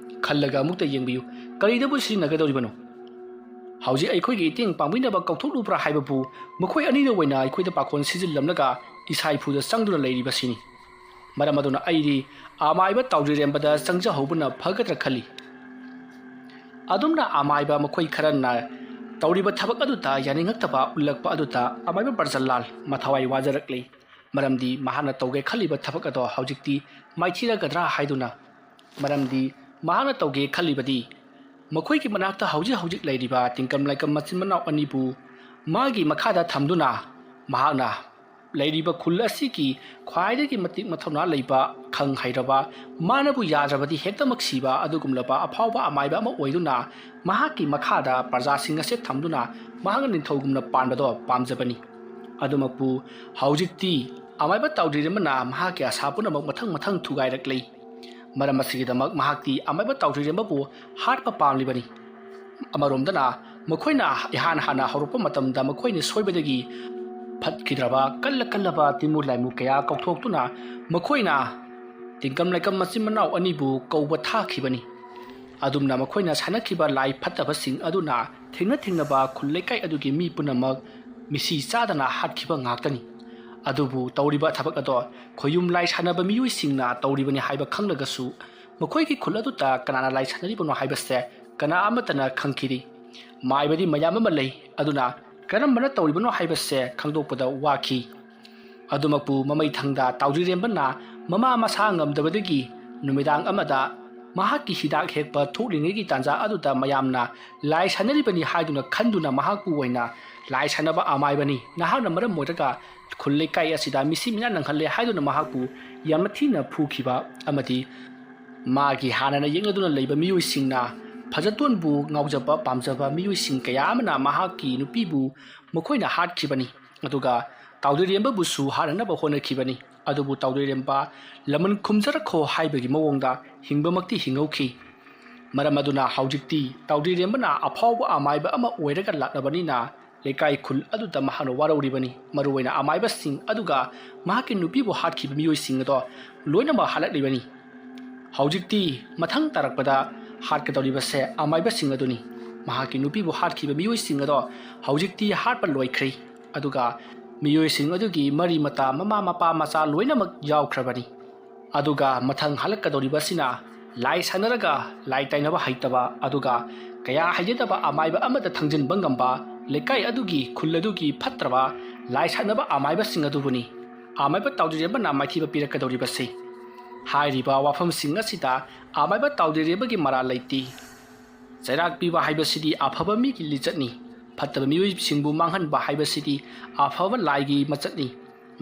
Speaker 1: ꯈꯜꯂꯒ ꯑꯃꯨꯛꯇ ꯌꯦꯡꯕꯤꯌꯨ ꯀꯔꯤꯗꯕꯨ ꯁꯤꯖꯤꯟꯅꯒꯗꯧꯔꯤꯕꯅꯣ ꯍꯧꯖꯤꯛ ꯑꯩꯈꯣꯏꯒꯤ ꯏꯇꯦꯡ ꯄꯥꯡꯕꯤꯅꯕ ꯀꯧꯊꯣꯛꯂꯨꯕ꯭ꯔꯥ ꯍꯥꯏꯕꯕꯨ ꯃꯈꯣꯏ ꯑꯅꯤꯅ ꯑꯣꯏꯅ ꯑꯩꯈꯣꯏꯗ ꯄꯥꯈꯣꯟ ꯁꯤꯖꯤꯜꯂꯝꯂꯒ ꯏꯁꯥ ꯏꯐꯨꯗ ꯆꯪꯗꯨꯅ ꯂꯩꯔꯤꯕꯁꯤꯅꯤ ꯃꯔꯝ ꯑꯗꯨꯅ ꯑꯩꯗꯤ ꯑꯃꯥꯏꯕ ꯇꯥꯎꯖꯔꯦꯝꯕꯗ ꯆꯪꯖꯍꯧꯕꯅ ꯐꯒꯗ꯭ꯔꯥ ꯈꯜꯂꯤ ꯑꯗꯨꯝꯅ ꯑꯃꯥꯏꯕ ꯃꯈꯣꯏ ꯈꯔꯅ ꯇꯧꯔꯤꯕ ꯊꯕꯛ ꯑꯗꯨꯗ ꯌꯥꯅꯤꯡꯉꯛꯇꯕ ꯎꯠꯂꯛꯄ ꯑꯗꯨꯗ ꯑꯃꯥꯏꯕ ꯕ꯭ꯔꯖꯂꯥꯜ ꯃꯊꯋꯥꯏ ꯋꯥꯖꯔꯛꯂꯤ ꯃꯔꯝꯗꯤ ꯃꯍꯥꯛꯅ ꯇꯧꯒꯦ ꯈꯜꯂꯤꯕ ꯊꯕꯛ ꯑꯗꯣ ꯍꯧꯖꯤꯛꯇꯤ ꯃꯥꯏꯊꯤꯔꯒꯗ꯭ꯔꯥ ꯍꯥꯏꯗꯨꯅ ꯃꯔꯝꯗꯤ ꯃꯍꯥꯛꯅ ꯇꯧꯒꯦ ꯈꯜꯂꯤꯕꯗꯤ ꯃꯈꯣꯏꯒꯤ ꯃꯅꯥꯛꯇ ꯍꯧꯖꯤꯛ ꯂꯩꯔꯤꯕ ꯇꯤꯡꯀꯝ ꯂꯥꯏꯀꯝ ꯃꯆꯤꯟ ꯃꯅꯥꯎ ꯑꯅꯤꯕꯨ ꯃꯥꯒꯤ ꯃꯈꯥꯗ ꯊꯝꯗꯨꯅ ꯃꯍꯥꯛꯅ ꯂꯩꯔꯤꯕ ꯈꯨꯜ ꯑꯁꯤꯒꯤ ꯈ꯭ꯋꯥꯏꯗꯒꯤ ꯃꯇꯤꯛ ꯃꯊꯧꯅꯥ ꯂꯩꯕ ꯈꯪ ꯍꯩꯔꯕ ꯃꯥꯅꯕꯨ ꯌꯥꯗ꯭ꯔꯕꯗꯤ ꯍꯦꯛꯇꯃꯛ ꯁꯤꯕ ꯑꯗꯨꯒꯨꯝꯂꯕ ꯑꯐꯥꯎꯕ ꯑꯃꯥꯏꯕ ꯑꯃ ꯑꯣꯏꯗꯨꯅ ꯃꯍꯥꯛꯀꯤ ꯃꯈꯥꯗ ꯄ꯭ꯔꯖꯥꯁꯤꯡ ꯑꯁꯤ ꯊꯝꯗꯨꯅ ꯃꯍꯥꯛꯅ ꯅꯤꯡꯊꯧꯒꯨꯝꯅ ꯄꯥꯟꯕꯗꯣ ꯄꯥꯝꯖꯕꯅꯤ ꯑꯗꯨꯃꯛꯄꯨ ꯍꯧꯖꯤꯛꯇꯤ ꯑꯃꯥꯏꯕ ꯇꯥꯎꯖꯔꯦꯝꯕꯅ ꯃꯍꯥꯛꯀꯤ ꯑꯁꯥ ꯄꯨꯝꯅꯃꯛ ꯃꯊꯪ ꯊꯨꯒꯥꯏꯔꯛꯂꯤ ꯃꯔꯝ ꯑꯁꯤꯒꯤꯗꯃꯛ ꯃꯍꯥꯛꯇꯤ ꯑꯃꯥꯏꯕ ꯇꯥꯎꯖꯔꯦꯝꯕꯕꯨ ꯍꯥꯠꯄ ꯄꯥꯝꯂꯤꯕꯅꯤ ꯑꯃꯔꯣꯝꯗꯅ ꯃꯈꯣꯏꯅ ꯏꯍꯥꯟ ꯍꯥꯟꯅ ꯍꯧꯔꯛꯄ ꯃꯇꯝꯗ ꯃꯈꯣꯏꯅ ꯁꯣꯏꯕꯗꯒꯤ ꯐꯠꯈꯤꯗ꯭ꯔꯕ ꯀꯜꯂꯕ ꯇꯤꯃꯨ ꯂꯥꯏꯃꯨ ꯀꯌꯥ ꯀꯧꯊꯣꯛꯇꯨꯅ ꯃꯈꯣꯏꯅ ꯇꯤꯡꯀꯝ ꯂꯥꯏꯀꯝ ꯃꯆꯤꯟ ꯃꯅꯥꯎ ꯑꯅꯤꯕꯨ ꯀꯧꯕ ꯊꯥꯈꯤꯕꯅꯤ ꯑꯗꯨꯝꯅ ꯃꯈꯣꯏꯅ ꯁꯥꯟꯅꯈꯤꯕ ꯂꯥꯏ ꯐꯠꯇꯕꯁꯤꯡ ꯑꯗꯨꯅ ꯊꯦꯡꯅꯕ ꯈꯨꯜ ꯂꯩꯀꯥꯏ ꯑꯗꯨꯒꯤ ꯃꯤ ꯄꯨꯝꯅꯃꯛ ꯃꯤꯁꯤ ꯆꯥꯗꯅ ꯍꯥꯠꯈꯤꯕ ꯉꯥꯛꯇꯅꯤ ꯑꯗꯨꯕꯨ ꯇꯧꯔꯤꯕ ꯊꯕꯛ ꯑꯗꯣ ꯈꯣꯏꯌꯨꯝ ꯂꯥꯏ ꯁꯥꯟꯅꯕ ꯃꯤꯑꯣꯏꯁꯤꯡꯅ ꯇꯧꯔꯤꯕꯅꯤ ꯍꯥꯏꯕ ꯈꯪꯂꯒꯁꯨ ꯃꯈꯣꯏꯒꯤ ꯈꯨꯜ ꯑꯗꯨꯗ ꯀꯅꯥꯅ ꯂꯥꯏ ꯁꯥꯟꯅꯔꯤꯕꯅꯣ ꯍꯥꯏꯕꯁꯦ ꯀꯅꯥ ꯑꯃꯠꯇꯅ ꯈꯪꯈꯤꯗꯦ ꯃꯥꯏꯕꯗꯤ ꯃꯌꯥꯝ ꯑꯃ ꯂꯩ ꯑꯗꯨꯅ ꯀꯔꯝꯕꯅ ꯇꯧꯔꯤꯕꯅꯣ ꯍꯥꯏꯕꯁꯦ ꯈꯪꯗꯣꯛꯄꯗ ꯋꯥꯈꯤ ꯑꯗꯨꯃꯛꯄꯨ ꯃꯃꯩꯊꯪꯗ ꯇꯥꯎꯖꯔꯦꯝꯕꯅ ꯃꯃꯥ ꯃꯁꯥ ꯉꯝꯗꯕꯗꯒꯤ ꯅꯨꯃꯤꯗꯥꯡ ꯑꯃꯗ ꯃꯍꯥꯛꯀꯤ ꯍꯤꯗꯥꯛ ꯍꯦꯛꯄ ꯊꯣꯛꯂꯤꯉꯩꯒꯤ ꯇꯥꯟꯖꯥ ꯑꯗꯨꯗ ꯃꯌꯥꯝꯅ ꯂꯥꯏ ꯁꯥꯟꯅꯔꯤꯕꯅꯤ ꯍꯥꯏꯗꯨꯅ ꯈꯟꯗꯨꯅ ꯃꯍꯥꯛꯄꯨ ꯑꯣꯏꯅ ꯂꯥꯏ ꯁꯥꯟꯅꯕ ꯑꯃꯥꯏꯕꯅꯤ ꯅꯍꯥꯛꯅ ꯃꯔꯝ ꯑꯣꯏꯔꯒ ꯈꯨꯜ ꯂꯩꯀꯥꯏ ꯑꯁꯤꯗ ꯃꯤꯁꯤ ꯃꯤꯅꯥ ꯅꯪꯍꯜꯂꯦ ꯍꯥꯏꯗꯨꯅ ꯃꯍꯥꯛꯄꯨ ꯌꯥꯝꯅ ꯊꯤꯅ ꯐꯨꯈꯤꯕ ꯑꯃꯗꯤ ꯃꯥꯒꯤ ꯍꯥꯟꯅꯅ ꯌꯦꯡꯅꯗꯨꯅ ꯂꯩꯕ ꯃꯤꯑꯣꯏꯁꯤꯡꯅ ꯐꯖꯇꯣꯟꯕꯨ ꯉꯥꯎꯖꯕ ꯄꯥꯝꯖꯕ ꯃꯤꯑꯣꯏꯁꯤꯡ ꯀꯌꯥ ꯑꯃꯅ ꯃꯍꯥꯛꯀꯤ ꯅꯨꯄꯤꯕꯨ ꯃꯈꯣꯏꯅ ꯍꯥꯠꯈꯤꯕꯅꯤ ꯑꯗꯨꯒ ꯇꯥꯎꯖꯔꯦꯝꯕꯕꯨꯁꯨ ꯍꯥꯠꯅꯅꯕ ꯍꯣꯠꯅꯈꯤꯕꯅꯤ ꯑꯗꯨꯕꯨ ꯇꯥꯎꯖꯔꯦꯝꯕ ꯂꯃꯟ ꯈꯨꯝꯖꯔꯛꯈꯣ ꯍꯥꯏꯕꯒꯤ ꯃꯑꯣꯡꯗ ꯍꯤꯡꯕꯃꯛꯇꯤ ꯍꯤꯡꯍꯧꯈꯤ ꯃꯔꯝ ꯑꯗꯨꯅ ꯍꯧꯖꯤꯛꯇꯤ ꯇꯥꯎꯖꯔꯦꯝꯕꯅ ꯑꯐꯥꯎꯕ ꯑꯃꯥꯏꯕ ꯑꯃ ꯑꯣꯏꯔꯒ ꯂꯥꯛꯂꯕꯅꯤꯅ ꯂꯩꯀꯥꯏ ꯈꯨꯜ ꯑꯗꯨꯗ ꯃꯍꯥꯛꯅ ꯋꯥꯔꯧꯔꯤꯕꯅꯤ ꯃꯔꯨꯑꯣꯏꯅ ꯑꯃꯥꯏꯕꯁꯤꯡ ꯑꯗꯨꯒ ꯃꯍꯥꯛꯀꯤ ꯅꯨꯄꯤꯕꯨ ꯍꯥꯠꯈꯤꯕ ꯃꯤꯑꯣꯏꯁꯤꯡ ꯑꯗꯣ ꯂꯣꯏꯅꯃꯛ ꯍꯥꯠꯂꯛꯂꯤꯕꯅꯤ ꯍꯧꯖꯤꯛꯇꯤ ꯃꯊꯪ ꯇꯥꯔꯛꯄꯗ ꯍꯥꯠꯀꯗꯧꯔꯤꯕꯁꯦ ꯑꯃꯥꯏꯕꯁꯤꯡ ꯑꯗꯨꯅꯤ ꯃꯍꯥꯛꯀꯤ ꯅꯨꯄꯤꯕꯨ ꯍꯥꯠꯈꯤꯕ ꯃꯤꯑꯣꯏꯁꯤꯡ ꯑꯗꯣ ꯍꯧꯖꯤꯛꯇꯤ ꯍꯥꯠꯄ ꯂꯣꯏꯈ꯭ꯔꯦ ꯑꯗꯨꯒ ꯃꯤꯑꯣꯏꯁꯤꯡ ꯑꯗꯨꯒꯤ ꯃꯔꯤ ꯃꯇꯥ ꯃꯃꯥ ꯃꯄꯥ ꯃꯆꯥ ꯂꯣꯏꯅꯃꯛ ꯌꯥꯎꯈ꯭ꯔꯕꯅꯤ ꯑꯗꯨꯒ ꯃꯊꯪ ꯍꯜꯂꯛꯀꯗꯧꯔꯤꯕꯁꯤꯅ ꯂꯥꯏ ꯁꯥꯟꯅꯔꯒ ꯂꯥꯏ ꯇꯥꯏꯅꯕ ꯍꯩꯇꯕ ꯑꯗꯨꯒ ꯀꯌꯥ ꯍꯩꯖꯗꯕ ꯑꯃꯥꯏꯕ ꯑꯃꯗ ꯊꯪꯖꯤꯟꯕ ꯉꯝꯕ ꯂꯩꯀꯥꯏ ꯑꯗꯨꯒꯤ ꯈꯨꯜ ꯑꯗꯨꯒꯤ ꯐꯠꯇ꯭ꯔꯕ ꯂꯥꯏ ꯁꯥꯟꯅꯕ ꯑꯃꯥꯏꯕꯁꯤꯡ ꯑꯗꯨꯕꯨꯅꯤ ꯑꯃꯥꯏꯕ ꯇꯥꯎꯖꯔꯦꯝꯕꯅ ꯃꯥꯏꯊꯤꯕ ꯄꯤꯔꯛꯀꯗꯧꯔꯤꯕꯁꯤ ꯍꯥꯏꯔꯤꯕ ꯋꯥꯐꯝꯁꯤꯡ ꯑꯁꯤꯗ ꯑꯃꯥꯏꯕ ꯇꯥꯎꯖꯔꯦꯝꯕꯒꯤ ꯃꯔꯥꯜ ꯂꯩꯇꯦ ꯆꯩꯔꯥꯛ ꯄꯤꯕ ꯍꯥꯏꯕꯁꯤꯗꯤ ꯑꯐꯕ ꯃꯤꯒꯤ ꯂꯤꯆꯠꯅꯤ ꯐꯠꯇꯕ ꯃꯤꯑꯣꯏꯁꯤꯡꯕꯨ ꯃꯥꯡꯍꯟꯕ ꯍꯥꯏꯕꯁꯤꯗꯤ ꯑꯐꯕ ꯂꯥꯏꯒꯤ ꯃꯆꯠꯅꯤ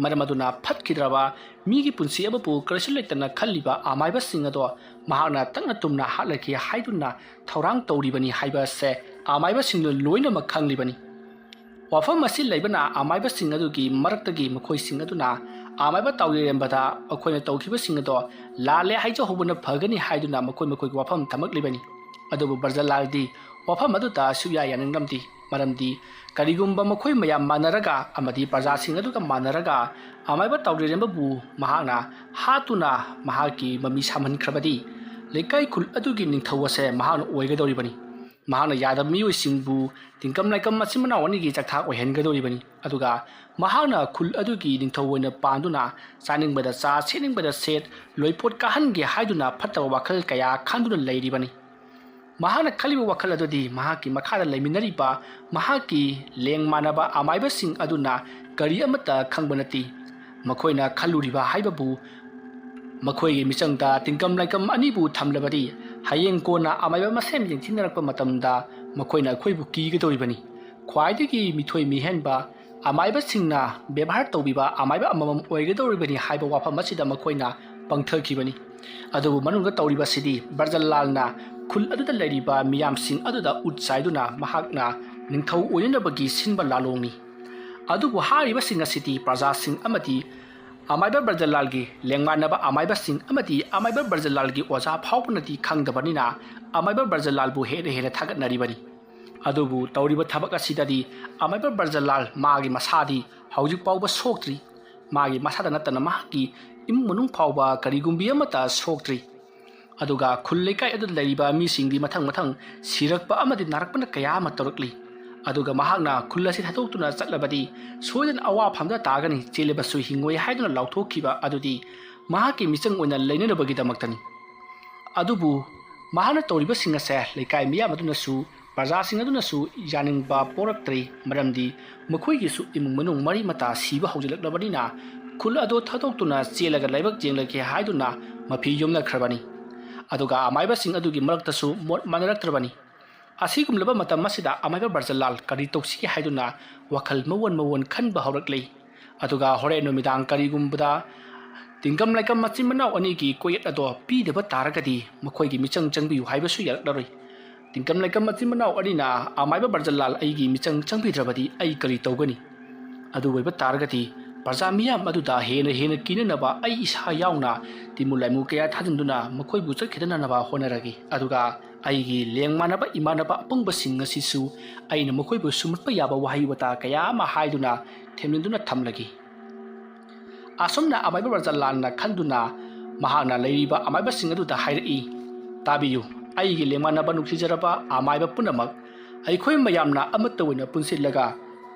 Speaker 1: ꯃꯔꯝ ꯑꯗꯨꯅ ꯐꯠꯈꯤꯗ꯭ꯔꯕ ꯃꯤꯒꯤ ꯄꯨꯟꯁꯤ ꯑꯃꯕꯨ ꯀꯔꯤꯁꯨ ꯂꯩꯇꯅ ꯈꯜꯂꯤꯕ ꯑꯃꯥꯏꯕꯁꯤꯡ ꯑꯗꯣ ꯃꯍꯥꯛꯅ ꯇꯛꯅ ꯇꯨꯝꯅ ꯍꯥꯠꯂꯒꯦ ꯍꯥꯏꯗꯨꯅ ꯊꯧꯔꯥꯡ ꯇꯧꯔꯤꯕꯅꯤ ꯍꯥꯏꯕꯁꯦ ꯑꯃꯥꯏꯕꯁꯤꯡꯅ ꯂꯣꯏꯅꯃꯛ ꯈꯪꯂꯤꯕꯅꯤ ꯋꯥꯐꯝ ꯑꯁꯤ ꯂꯩꯕꯅ ꯑꯃꯥꯏꯕꯁꯤꯡ ꯑꯗꯨꯒꯤ ꯃꯔꯛꯇꯒꯤ ꯃꯈꯣꯏꯁꯤꯡ ꯑꯗꯨꯅ ꯑꯃꯥꯏꯕ ꯇꯥꯎꯖꯔꯦꯝꯕꯗ ꯑꯩꯈꯣꯏꯅ ꯇꯧꯈꯤꯕꯁꯤꯡ ꯑꯗꯣ ꯂꯥꯜꯂꯦ ꯍꯥꯏꯖꯍꯧꯕꯅ ꯐꯒꯅꯤ ꯍꯥꯏꯗꯨꯅꯃꯈꯣꯏꯒꯤ ꯋꯥꯐꯝ ꯊꯝꯂꯛꯂꯤꯕꯅꯤ ꯑꯗꯨꯕꯨ ꯕ꯭ꯔꯖꯂꯥꯜꯗꯤ ꯋꯥꯐꯝ ꯑꯗꯨꯗ ꯁꯨꯛꯌꯥ ꯌꯥꯅꯤꯡꯂꯝꯗꯦ ꯃꯔꯝꯗꯤ ꯀꯔꯤꯒꯨꯝꯕ ꯃꯈꯣꯏ ꯃꯌꯥꯝ ꯃꯥꯟꯅꯔꯒ ꯑꯃꯗꯤ ꯄ꯭ꯔꯖꯥꯁꯤꯡ ꯑꯗꯨꯒ ꯃꯥꯟꯅꯔꯒ ꯑꯃꯥꯏꯕ ꯇꯥꯎꯖꯔꯦꯝꯕꯕꯨ ꯃꯍꯥꯛꯅ ꯍꯥꯠꯇꯨꯅ ꯃꯍꯥꯛꯀꯤ ꯃꯃꯤ ꯁꯥꯝꯍꯟꯈ꯭ꯔꯕꯗꯤ ꯂꯩꯀꯥꯏ ꯈꯨꯜ ꯑꯗꯨꯒꯤ ꯅꯤꯡꯊꯧ ꯑꯁꯦ ꯃꯍꯥꯛꯅ ꯑꯣꯏꯒꯗꯧꯔꯤꯕꯅꯤ ꯃꯍꯥꯛꯅ ꯌꯥꯗꯕ ꯃꯤꯑꯣꯏꯁꯤꯡꯕꯨ ꯇꯤꯡꯀꯝ ꯂꯥꯏꯀꯝ ꯃꯆꯤꯟ ꯃꯅꯥꯎ ꯑꯅꯤꯒꯤ ꯆꯥꯛꯊꯥꯛ ꯑꯣꯏꯍꯟꯒꯗꯧꯔꯤꯕꯅꯤ ꯑꯗꯨꯒ ꯃꯍꯥꯛꯅ ꯈꯨꯜ ꯑꯗꯨꯒꯤ ꯅꯤꯡꯊꯧ ꯑꯣꯏꯅ ꯄꯥꯟꯗꯨꯅ ꯆꯥꯅꯤꯡꯕꯗ ꯆꯥ ꯁꯦꯠꯅꯤꯡꯕꯗ ꯁꯦꯠ ꯂꯣꯏꯄꯣꯠ ꯀꯥꯍꯟꯒꯦ ꯍꯥꯏꯗꯨꯅ ꯐꯠꯇꯕ ꯋꯥꯈꯜ ꯀꯌꯥ ꯈꯟꯗꯨꯅ ꯂꯩꯔꯤꯕꯅꯤ ꯃꯍꯥꯛꯅ ꯈꯜꯂꯤꯕ ꯋꯥꯈꯜ ꯑꯗꯨꯗꯤ ꯃꯍꯥꯛꯀꯤ ꯃꯈꯥꯗ ꯂꯩꯃꯤꯟꯅꯔꯤꯕ ꯃꯍꯥꯛꯀꯤ ꯂꯦꯡ ꯃꯥꯟꯅꯕ ꯑꯃꯥꯏꯕꯁꯤꯡ ꯑꯗꯨꯅ ꯀꯔꯤ ꯑꯃꯠꯇ ꯈꯪꯕ ꯅꯠꯇꯦ ꯃꯈꯣꯏꯅ ꯈꯜꯂꯨꯔꯤꯕ ꯍꯥꯏꯕꯕꯨ ꯃꯈꯣꯏꯒꯤ ꯃꯤꯆꯪꯗ ꯇꯤꯡꯀꯝ ꯂꯥꯏꯀꯝ ꯑꯅꯤꯕꯨ ꯊꯝꯂꯕꯗꯤ ꯍꯌꯦꯡ ꯀꯣꯟꯅ ꯑꯃꯥꯏꯕ ꯃꯁꯦꯟ ꯌꯦꯡꯊꯤꯅꯔꯛꯄ ꯃꯇꯝꯗ ꯃꯈꯣꯏꯅ ꯑꯩꯈꯣꯏꯕꯨ ꯀꯤꯒꯗꯧꯔꯤꯕꯅꯤ ꯈ꯭ꯋꯥꯏꯗꯒꯤ ꯃꯤꯊꯣꯏ ꯃꯤꯍꯦꯟꯕ ꯑꯃꯥꯏꯕꯁꯤꯡꯅ ꯕꯦꯕꯥꯔ ꯇꯧꯕꯤꯕ ꯑꯃꯥꯏꯕ ꯑꯃꯃꯝ ꯑꯣꯏꯒꯗꯧꯔꯤꯕꯅꯤ ꯍꯥꯏꯕ ꯋꯥꯐꯝ ꯑꯁꯤꯗ ꯃꯈꯣꯏꯅ ꯄꯪꯊꯈꯤꯕꯅꯤ ꯑꯗꯨꯕꯨ ꯃꯅꯨꯡꯗ ꯇꯧꯔꯤꯕꯁꯤꯗꯤ ꯕ꯭ꯔꯖꯂꯥꯜꯅ ꯈꯨꯜ ꯑꯗꯨꯗ ꯂꯩꯔꯤꯕ ꯃꯤꯌꯥꯝꯁꯤꯡ ꯑꯗꯨꯗ ꯎꯠ ꯆꯥꯏꯗꯨꯅ ꯃꯍꯥꯛꯅ ꯅꯤꯡꯊꯧ ꯑꯣꯏꯅꯅꯕꯒꯤ ꯁꯤꯟꯕ ꯂꯥꯂꯣꯡꯅꯤ ꯑꯗꯨꯕꯨ ꯍꯥꯏꯔꯤꯕꯁꯤꯡ ꯑꯁꯤꯗꯤ ꯄ꯭ꯔꯖꯥꯁꯤꯡ ꯑꯃꯗꯤ ꯑꯃꯥꯏꯕ ꯕ꯭ꯔꯖꯂꯥꯜꯒꯤ ꯂꯦꯡꯃꯥꯟꯅꯕ ꯑꯃꯥꯏꯕꯁꯤꯡ ꯑꯃꯗꯤ ꯑꯃꯥꯏꯕ ꯕ꯭ꯔꯖꯂꯥꯜꯒꯤ ꯑꯣꯖꯥ ꯐꯥꯎꯕꯅꯗꯤ ꯈꯪꯗꯕꯅꯤನ ꯑꯃꯥꯏꯕ ꯕ꯭ꯔꯖꯂꯥꯜꯕꯨ ꯍꯦꯟꯅ ꯊꯥꯒꯠꯅꯔꯤꯕꯅꯤ ꯑꯗꯨꯕꯨ ꯇꯧꯔꯤꯕ ꯊꯕꯛ ꯑꯁꯤꯗꯗꯤ ꯑꯃꯥꯏꯕ ꯕ꯭ꯔꯖꯂꯥꯜ ꯃꯥꯒꯤ ꯃꯁꯥꯗꯤ ꯍꯧꯖꯤꯛ ꯐꯥꯎꯕ ꯁꯣꯛꯇ꯭ꯔꯤ ꯃꯥꯒꯤ ꯃꯁꯥꯗ ꯅꯠꯇꯅ ꯃꯍꯥꯛꯀꯤ ꯏꯃꯨꯡ ꯃꯅꯨꯡ ꯐꯥꯎꯕ ꯀꯔꯤꯒꯨꯝꯕꯤ ꯑꯃꯠꯇ ꯁꯣꯛꯇ꯭ꯔꯤ ꯑꯗꯨꯒ ꯈꯨꯜ ꯂꯩꯀꯥꯏ ꯑꯗꯨꯗ ꯂꯩꯔꯤꯕ ꯃꯤꯁꯤꯡꯗꯤ ꯃꯊꯪ ꯁꯤꯔꯛꯄ ꯑꯃꯗꯤ ꯅꯥꯔꯛꯄꯅ ꯀꯌꯥ ꯑꯃ ꯇꯧꯔꯛꯂꯤ ꯑꯗꯨꯒ ꯃꯍꯥꯛꯅ ꯈꯨꯜ ꯑꯁꯤ ꯊꯥꯗꯣꯛꯇꯨꯅ ꯆꯠꯂꯕꯗꯤ ꯁꯣꯏꯗꯅ ꯑꯋꯥꯐꯝꯗ ꯇꯥꯒꯅꯤ ꯆꯦꯜꯂꯕꯁꯨ ꯍꯤꯡꯉꯣꯏ ꯍꯥꯏꯗꯨꯅ ꯂꯥꯎꯊꯣꯛꯈꯤꯕ ꯑꯗꯨꯗꯤ ꯃꯍꯥꯛꯀꯤ ꯃꯤꯆꯪ ꯑꯣꯏꯅ ꯂꯩꯅꯅꯕꯒꯤꯗꯃꯛꯇꯅꯤ ꯑꯗꯨꯕꯨ ꯃꯍꯥꯛꯅ ꯇꯧꯔꯤꯕꯁꯤꯡ ꯑꯁꯦ ꯂꯩꯀꯥꯏ ꯃꯤꯌꯥꯝ ꯑꯗꯨꯅꯁꯨ ꯄ꯭ꯔꯖꯥꯁꯤꯡ ꯑꯗꯨꯅꯁꯨ ꯌꯥꯅꯤꯡꯕ ꯄꯣꯔꯛꯇ꯭ꯔꯤ ꯃꯔꯝꯗꯤ ꯃꯈꯣꯏꯒꯤꯁꯨ ꯏꯃꯨꯡ ꯃꯅꯨꯡ ꯃꯔꯤ ꯃꯇꯥ ꯁꯤꯕ ꯍꯧꯖꯤꯜꯂꯛꯂꯕꯅꯤꯅ ꯈꯨꯜ ꯑꯗꯨ ꯊꯥꯗꯣꯛꯇꯨꯅ ꯆꯦꯜꯂꯒ ꯂꯥꯏꯕꯛ ꯌꯦꯡꯂꯒꯦ ꯍꯥꯏꯗꯨꯅ ꯃꯐꯤ ꯌꯣꯝꯅꯈ꯭ꯔꯕꯅꯤ ꯑꯗꯨꯒ ꯑꯃꯥꯏꯕꯁꯤꯡ ꯑꯗꯨꯒꯤ ꯃꯔꯛꯇꯁꯨ ꯃꯣꯠ ꯃꯥꯟꯅꯔꯛꯇ꯭ꯔꯕꯅꯤ ꯑꯁꯤꯒꯨꯝꯂꯕ ꯃꯇꯝ ꯑꯁꯤꯗ ꯑꯃꯥꯏꯕ ꯕ꯭ꯔꯖꯂꯥꯜ ꯀꯔꯤ ꯇꯧꯁꯤꯒꯦ ꯍꯥꯏꯗꯨꯅ ꯋꯥꯈꯜ ꯃꯋꯣꯟ ꯈꯟꯕ ꯍꯧꯔꯛꯂꯤ ꯑꯗꯨꯒ ꯍꯣꯔꯦꯟ ꯅꯨꯃꯤꯗꯥꯡ ꯀꯔꯤꯒꯨꯝꯕꯗ ꯇꯤꯡꯀꯝ ꯂꯥꯏꯀꯝ ꯃꯆꯤꯟ ꯃꯅꯥꯎ ꯑꯅꯤꯒꯤ ꯀꯣꯌꯦꯠ ꯑꯗꯣ ꯄꯤꯗꯕ ꯇꯥꯔꯒꯗꯤ ꯃꯈꯣꯏꯒꯤ ꯃꯤꯆꯪ ꯆꯪꯕꯤꯌꯨ ꯍꯥꯏꯕꯁꯨ ꯌꯥꯔꯛꯂꯔꯣꯏ ꯇꯤꯡꯀꯝ ꯂꯥꯏꯀꯝ ꯃꯆꯤꯟ ꯃꯅꯥꯎ ꯑꯅꯤꯅ ꯑꯃꯥꯏꯕ ꯕ꯭ꯔꯖꯂꯥꯜ ꯑꯩꯒꯤ ꯃꯤꯆꯪ ꯆꯪꯕꯤꯗ꯭ꯔꯕꯗꯤ ꯑꯩ ꯀꯔꯤ ꯇꯧꯒꯅꯤ ꯑꯗꯨ ꯑꯣꯏꯕ ꯇꯥꯔꯒꯗꯤ ꯄ꯭ꯔꯖꯥ ꯃꯤꯌꯥꯝ ꯑꯗꯨꯗ ꯍꯦꯟꯅ ꯀꯤꯅꯅꯕ ꯑꯩ ꯏꯁꯥ ꯌꯥꯎꯅ ꯇꯤꯃꯨ ꯂꯥꯏꯃꯨ ꯀꯌꯥ ꯊꯥꯖꯤꯟꯗꯨꯅ ꯃꯈꯣꯏꯕꯨ ꯆꯠꯈꯤꯗꯅꯕ ꯍꯣꯠꯅꯔꯒꯦ ꯑꯗꯨꯒ ꯑꯩꯒꯤ ꯂꯦꯡꯃꯥꯟꯅꯕ ꯏꯃꯥꯟꯅꯕ ꯑꯄꯪꯕꯁꯤꯡ ꯑꯁꯤꯁꯨ ꯑꯩꯅ ꯃꯈꯣꯏꯕꯨ ꯁꯨꯝꯍꯠꯄ ꯌꯥꯕ ꯋꯥꯍꯩ ꯋꯥꯇꯥ ꯀꯌꯥ ꯑꯃ ꯍꯥꯏꯗꯨꯅ ꯊꯦꯝꯖꯤꯟꯗꯨꯅ ꯊꯝꯂꯒꯦ ꯑꯁꯨꯝꯅ ꯑꯃꯥꯏꯕ ꯕ꯭ꯔꯖꯂꯥꯜꯅ ꯈꯟꯗꯨꯅ ꯃꯍꯥꯛꯅ ꯂꯩꯔꯤꯕ ꯑꯃꯥꯏꯕꯁꯤꯡ ꯑꯗꯨꯗ ꯍꯥꯏꯔꯛꯏ ꯇꯥꯕꯤꯌꯨ ꯑꯩꯒꯤ ꯂꯦꯡꯃꯥꯟꯅꯕ ꯅꯨꯡꯁꯤꯖꯔꯕ ꯑꯃꯥꯏꯕ ꯄꯨꯝꯅꯃꯛ ꯑꯩꯈꯣꯏ ꯃꯌꯥꯝꯅ ꯑꯃꯠꯇ ꯑꯣꯏꯅ ꯄꯨꯟꯁꯤꯜꯂꯒ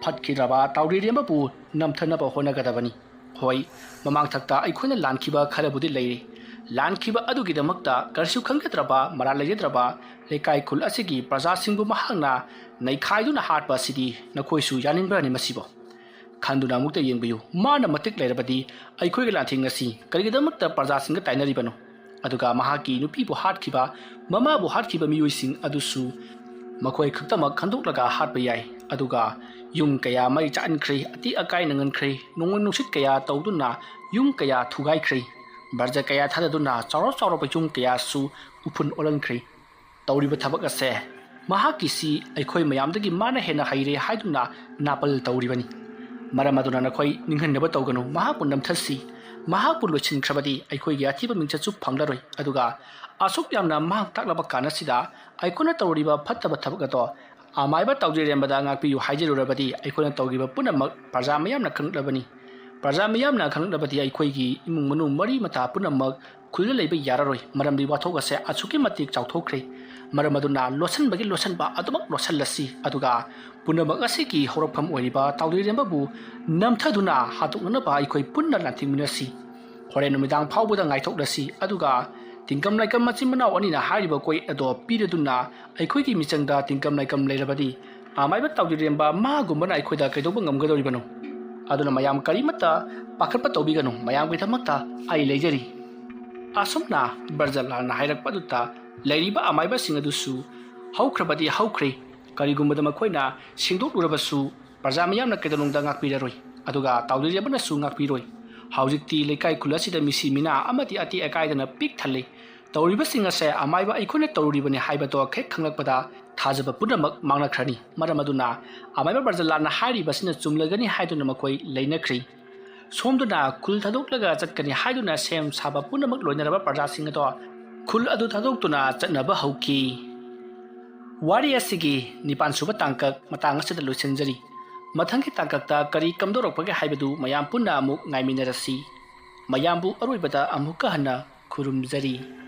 Speaker 1: ꯐꯠꯈꯤꯗ꯭ꯔꯕ ꯇꯥꯎꯔꯤꯔꯦꯝꯕꯕꯨ ꯅꯝꯊꯅꯕ ꯍꯣꯠꯅꯒꯗꯕꯅꯤ ꯍꯣꯏ ꯃꯃꯥꯡꯊꯛꯇ ꯑꯩꯈꯣꯏꯅ ꯂꯥꯟꯈꯤꯕ ꯈꯔꯕꯨꯗꯤ ꯂꯩꯔꯤ ꯂꯥꯟꯈꯤꯕ ꯑꯗꯨꯒꯤꯗꯃꯛꯇ ꯀꯔꯤꯁꯨ ꯈꯪꯖꯗ꯭ꯔꯕ ꯃꯔꯥꯜ ꯂꯩꯖꯗ꯭ꯔꯕ ꯂꯩꯀꯥꯏ ꯈꯨꯜ ꯑꯁꯤꯒꯤ ꯄ꯭ꯔꯖꯥꯁꯤꯡꯕꯨ ꯃꯍꯥꯛꯅ ꯅꯩꯈꯥꯏꯗꯨꯅ ꯍꯥꯠꯄ ꯑꯁꯤꯗꯤ ꯅꯈꯣꯏꯁꯨ ꯌꯥꯅꯤꯡꯕ꯭ꯔꯅꯤ ꯃꯁꯤꯕꯨ ꯈꯟꯗꯨꯅ ꯑꯃꯨꯛꯇ ꯌꯦꯡꯕꯤꯌꯨ ꯃꯥꯅ ꯃꯇꯤꯛ ꯂꯩꯔꯕꯗꯤ ꯑꯩꯈꯣꯏꯒꯤ ꯂꯥꯟꯊꯦꯡ ꯑꯁꯤ ꯀꯔꯤꯒꯤꯗꯃꯛꯇ ꯄ꯭ꯔꯖꯥꯁꯤꯡꯒ ꯇꯥꯏꯅꯔꯤꯕꯅꯣ ꯑꯗꯨꯒ ꯃꯍꯥꯛꯀꯤ ꯅꯨꯄꯤꯕꯨ ꯍꯥꯠꯈꯤꯕ ꯃꯃꯥꯕꯨ ꯍꯥꯠꯈꯤꯕ ꯃꯤꯑꯣꯏꯁꯤꯡ ꯑꯗꯨꯁꯨ ꯃꯈꯣꯏ ꯈꯛꯇꯃꯛ ꯈꯟꯗꯣꯛꯂꯒ ꯍꯥꯠꯄ ꯌꯥꯏ ꯑꯗꯨꯒ ꯌꯨꯝ ꯀꯌꯥ ꯃꯩ ꯆꯥꯛꯍꯟꯈ꯭ꯔꯦ ꯑꯇꯤ ꯑꯀꯥꯏ ꯅꯪꯍꯟꯈ꯭ꯔꯦ ꯅꯣꯡꯂꯩ ꯅꯨꯡꯁꯤꯠ ꯀꯌꯥ ꯇꯧꯗꯨꯅ ꯌꯨꯝ ꯀꯌꯥ ꯊꯨꯒꯥꯏꯈ꯭ꯔꯦ ꯕꯔꯖ ꯀꯌꯥ ꯊꯥꯗꯗꯨꯅ ꯆꯥꯎꯔꯕ ꯌꯨꯝ ꯀꯌꯥꯁꯨ ꯎꯐꯨꯟ ꯑꯣꯜꯍꯟꯈ꯭ꯔꯦ ꯇꯧꯔꯤꯕ ꯊꯕꯛ ꯑꯁꯦ ꯃꯍꯥꯛꯀꯤꯁꯤ ꯑꯩꯈꯣꯏ ꯃꯌꯥꯝꯗꯒꯤ ꯃꯥꯅ ꯍꯦꯟꯅ ꯍꯩꯔꯦ ꯍꯥꯏꯗꯨꯅ ꯅꯥꯄꯜ ꯇꯧꯔꯤꯕꯅꯤ ꯃꯔꯝ ꯑꯗꯨꯅ ꯅꯈꯣꯏ ꯅꯤꯡꯍꯟꯅꯕ ꯇꯧꯒꯅꯨ ꯃꯍꯥꯛꯄꯨ ꯅꯝꯊꯁꯤ ꯃꯍꯥꯛꯄꯨ ꯂꯣꯏꯁꯤꯟꯈ꯭ꯔꯕꯗꯤ ꯑꯩꯈꯣꯏꯒꯤ ꯑꯊꯤꯕ ꯃꯤꯡꯆꯠꯁꯨ ꯐꯪꯂꯔꯣꯏ ꯑꯗꯨꯒ ꯑꯁꯨꯛ ꯌꯥꯝꯅ ꯃꯍꯥꯛ ꯇꯥꯛꯂꯕ ꯀꯥꯟꯅꯁꯤꯗ ꯑꯩꯈꯣꯏꯅ ꯇꯧꯔꯤꯕ ꯐꯠꯇꯕ ꯊꯕꯛ ꯑꯗꯣ ꯑꯃꯥꯏꯕ ꯇꯥꯎꯖꯔꯦꯝꯕꯗ ꯉꯥꯛꯄꯤꯌꯨ ꯍꯥꯏꯖꯔꯨꯔꯕꯗꯤ ꯑꯩꯈꯣꯏꯅ ꯇꯧꯈꯤꯕ ꯄꯨꯝꯅꯃꯛ ꯄ꯭ꯔꯖꯥ ꯃꯤꯌꯥꯝꯅ ꯈꯪꯂꯛꯂꯕꯅꯤ ꯄ꯭ꯔꯖꯥ ꯃꯤꯌꯥꯝꯅ ꯈꯪꯂꯛꯂꯕꯗꯤ ꯑꯩꯈꯣꯏꯒꯤ ꯏꯃꯨꯡ ꯃꯅꯨꯡ ꯃꯔꯤ ꯃꯇꯥ ꯄꯨꯝꯅꯃꯛ ꯈꯨꯜꯗ ꯂꯩꯕ ꯌꯥꯔꯔꯣꯏ ꯃꯔꯝꯗꯤ ꯋꯥꯊꯣꯛ ꯑꯁꯦ ꯑꯁꯨꯛꯀꯤ ꯃꯇꯤꯛ ꯆꯥꯎꯊꯣꯛꯈ꯭ꯔꯦ ꯃꯔꯝ ꯑꯗꯨꯅ ꯂꯣꯠꯁꯤꯟꯕꯒꯤ ꯂꯣꯠꯁꯤꯟꯕ ꯑꯗꯨꯃꯛ ꯂꯣꯠꯁꯤꯜꯂꯁꯤ ꯑꯗꯨꯒ ꯄꯨꯝꯅꯃꯛ ꯑꯁꯤꯒꯤ ꯍꯧꯔꯛꯐꯝ ꯑꯣꯏꯔꯤꯕ ꯇꯥꯎꯗꯔꯦꯝꯕꯕꯨ ꯅꯝꯊꯗꯨꯅ ꯍꯥꯠꯇꯣꯛꯅꯅꯕ ꯑꯩꯈꯣꯏ ꯄꯨꯟꯅ ꯂꯥꯟꯊꯦꯡꯃꯤꯟꯅꯁꯤ ꯍꯣꯔꯦꯟ ꯅꯨꯃꯤꯗꯥꯡ ꯐꯥꯎꯕꯗ ꯉꯥꯏꯊꯣꯛꯂꯁꯤ ꯑꯗꯨꯒ ꯇꯤꯡꯀꯝ ꯂꯥꯏꯀꯝ ꯃꯆꯤꯟ ꯃꯅꯥꯎ ꯑꯅꯤꯅ ꯍꯥꯏꯔꯤꯕ ꯀꯣꯌꯦꯠ ꯑꯗꯣ ꯄꯤꯔꯗꯨꯅ ꯑꯩꯈꯣꯏꯒꯤ ꯃꯤꯆꯪꯗ ꯇꯤꯡꯀꯝ ꯂꯥꯏꯀꯝ ꯂꯩꯔꯕꯗꯤ ꯑꯃꯥꯏꯕ ꯇꯥꯎꯗꯔꯦꯝꯕ ꯃꯥꯒꯨꯝꯕꯅ ꯑꯩꯈꯣꯏꯗ ꯀꯩꯗꯧꯕ ꯉꯝꯒꯗꯧꯔꯤꯕꯅꯣ ꯑꯗꯨꯅ ꯃꯌꯥꯝ ꯀꯔꯤꯃꯠꯇ ꯄꯥꯈꯠꯄ ꯇꯧꯕꯤꯒꯅꯨ ꯃꯌꯥꯝꯒꯤꯗꯃꯛꯇ ꯑꯩ ꯂꯩꯖꯔꯤ ꯑꯁꯨꯝꯅ ꯕ꯭ꯔꯖꯂꯥꯜꯅ ꯍꯥꯏꯔꯛꯄ ꯑꯗꯨꯗ ꯂꯩꯔꯤꯕ ꯑꯃꯥꯏꯕꯁꯤꯡ ꯑꯗꯨꯁꯨ ꯍꯧꯈ꯭ꯔꯕꯗꯤ ꯍꯧꯈ꯭ꯔꯦ ꯀꯔꯤꯒꯨꯝꯕꯗ ꯃꯈꯣꯏꯅ ꯁꯦꯡꯗꯣꯛꯂꯨꯔꯕꯁꯨ ꯄ꯭ꯔꯖꯥ ꯃꯤꯌꯥꯝꯅ ꯀꯩꯗꯧꯅꯨꯡꯗ ꯉꯥꯛꯄꯤꯔꯔꯣꯏ ꯑꯗꯨꯒ ꯇꯥꯎꯗꯔꯦꯝꯕꯅꯁꯨ ꯉꯥꯛꯄꯤꯔꯣꯏ ꯍꯧꯖꯤꯛꯇꯤ ꯂꯩꯀꯥꯏ ꯈꯨꯜ ꯑꯁꯤꯗ ꯃꯤꯁꯤ ꯃꯤꯅꯥ ꯑꯃꯗꯤ ꯑꯇꯦ ꯑꯀꯥꯏꯗꯅ ꯄꯤꯛ ꯊꯜꯂꯤ ꯇꯧꯔꯤꯕꯁꯤꯡ ꯑꯁꯦ ꯑꯃꯥꯏꯕ ꯑꯩꯈꯣꯏꯅ ꯇꯧꯔꯤꯕꯅꯤ ꯍꯥꯏꯕꯗꯣ ꯍꯦꯛ ꯈꯪꯂꯛꯄꯗ ꯊꯥꯖꯕ ꯄꯨꯝꯅꯃꯛ ꯃꯥꯡꯂꯛꯈ꯭ꯔꯅꯤ ꯃꯔꯝ ꯑꯗꯨꯅ ꯑꯃꯥꯏꯕ ꯕ꯭ꯔꯖꯂꯥꯜꯅ ꯍꯥꯏꯔꯤꯕꯁꯤꯅ ꯆꯨꯝꯂꯒꯅꯤ ꯍꯥꯏꯗꯨꯅ ꯃꯈꯣꯏ ꯂꯩꯅꯈ꯭ꯔꯤ ꯁꯣꯝꯗꯨꯅ ꯈꯨꯜ ꯊꯥꯗꯣꯛꯂꯒ ꯆꯠꯀꯅꯤ ꯍꯥꯏꯗꯨꯅ ꯁꯦꯝ ꯁꯥꯕ ꯄꯨꯝꯅꯃꯛ ꯂꯣꯏꯅꯔꯕ ꯄ꯭ꯔꯖꯥꯁꯤꯡ ꯑꯗꯣ ꯈꯨꯜ ꯑꯗꯨ ꯊꯥꯗꯣꯛꯇꯨꯅ ꯆꯠꯅꯕ ꯍꯧꯈꯤ ꯋꯥꯔꯤ ꯑꯁꯤꯒꯤ 9ꯁꯨꯕ ꯇꯥꯡꯀꯛ ꯃꯇꯥꯡ ꯑꯁꯤꯗ ꯂꯣꯏꯁꯤꯟꯖꯔꯤ ꯃꯊꯪꯒꯤ ꯇꯥꯡꯀꯛꯇ ꯀꯔꯤ ꯀꯝꯗꯧꯔꯛꯄꯒꯦ ꯍꯥꯏꯕꯗꯨ ꯃꯌꯥꯝ ꯄꯨꯟꯅ ꯑꯃꯨꯛ ꯉꯥꯏꯃꯤꯟꯅꯔꯁꯤ ꯃꯌꯥꯝꯕꯨ ꯑꯔꯣꯏꯕꯗ ꯑꯃꯨꯛꯀ ꯍꯟꯅ ꯈꯨꯔꯨꯝꯖꯔꯤ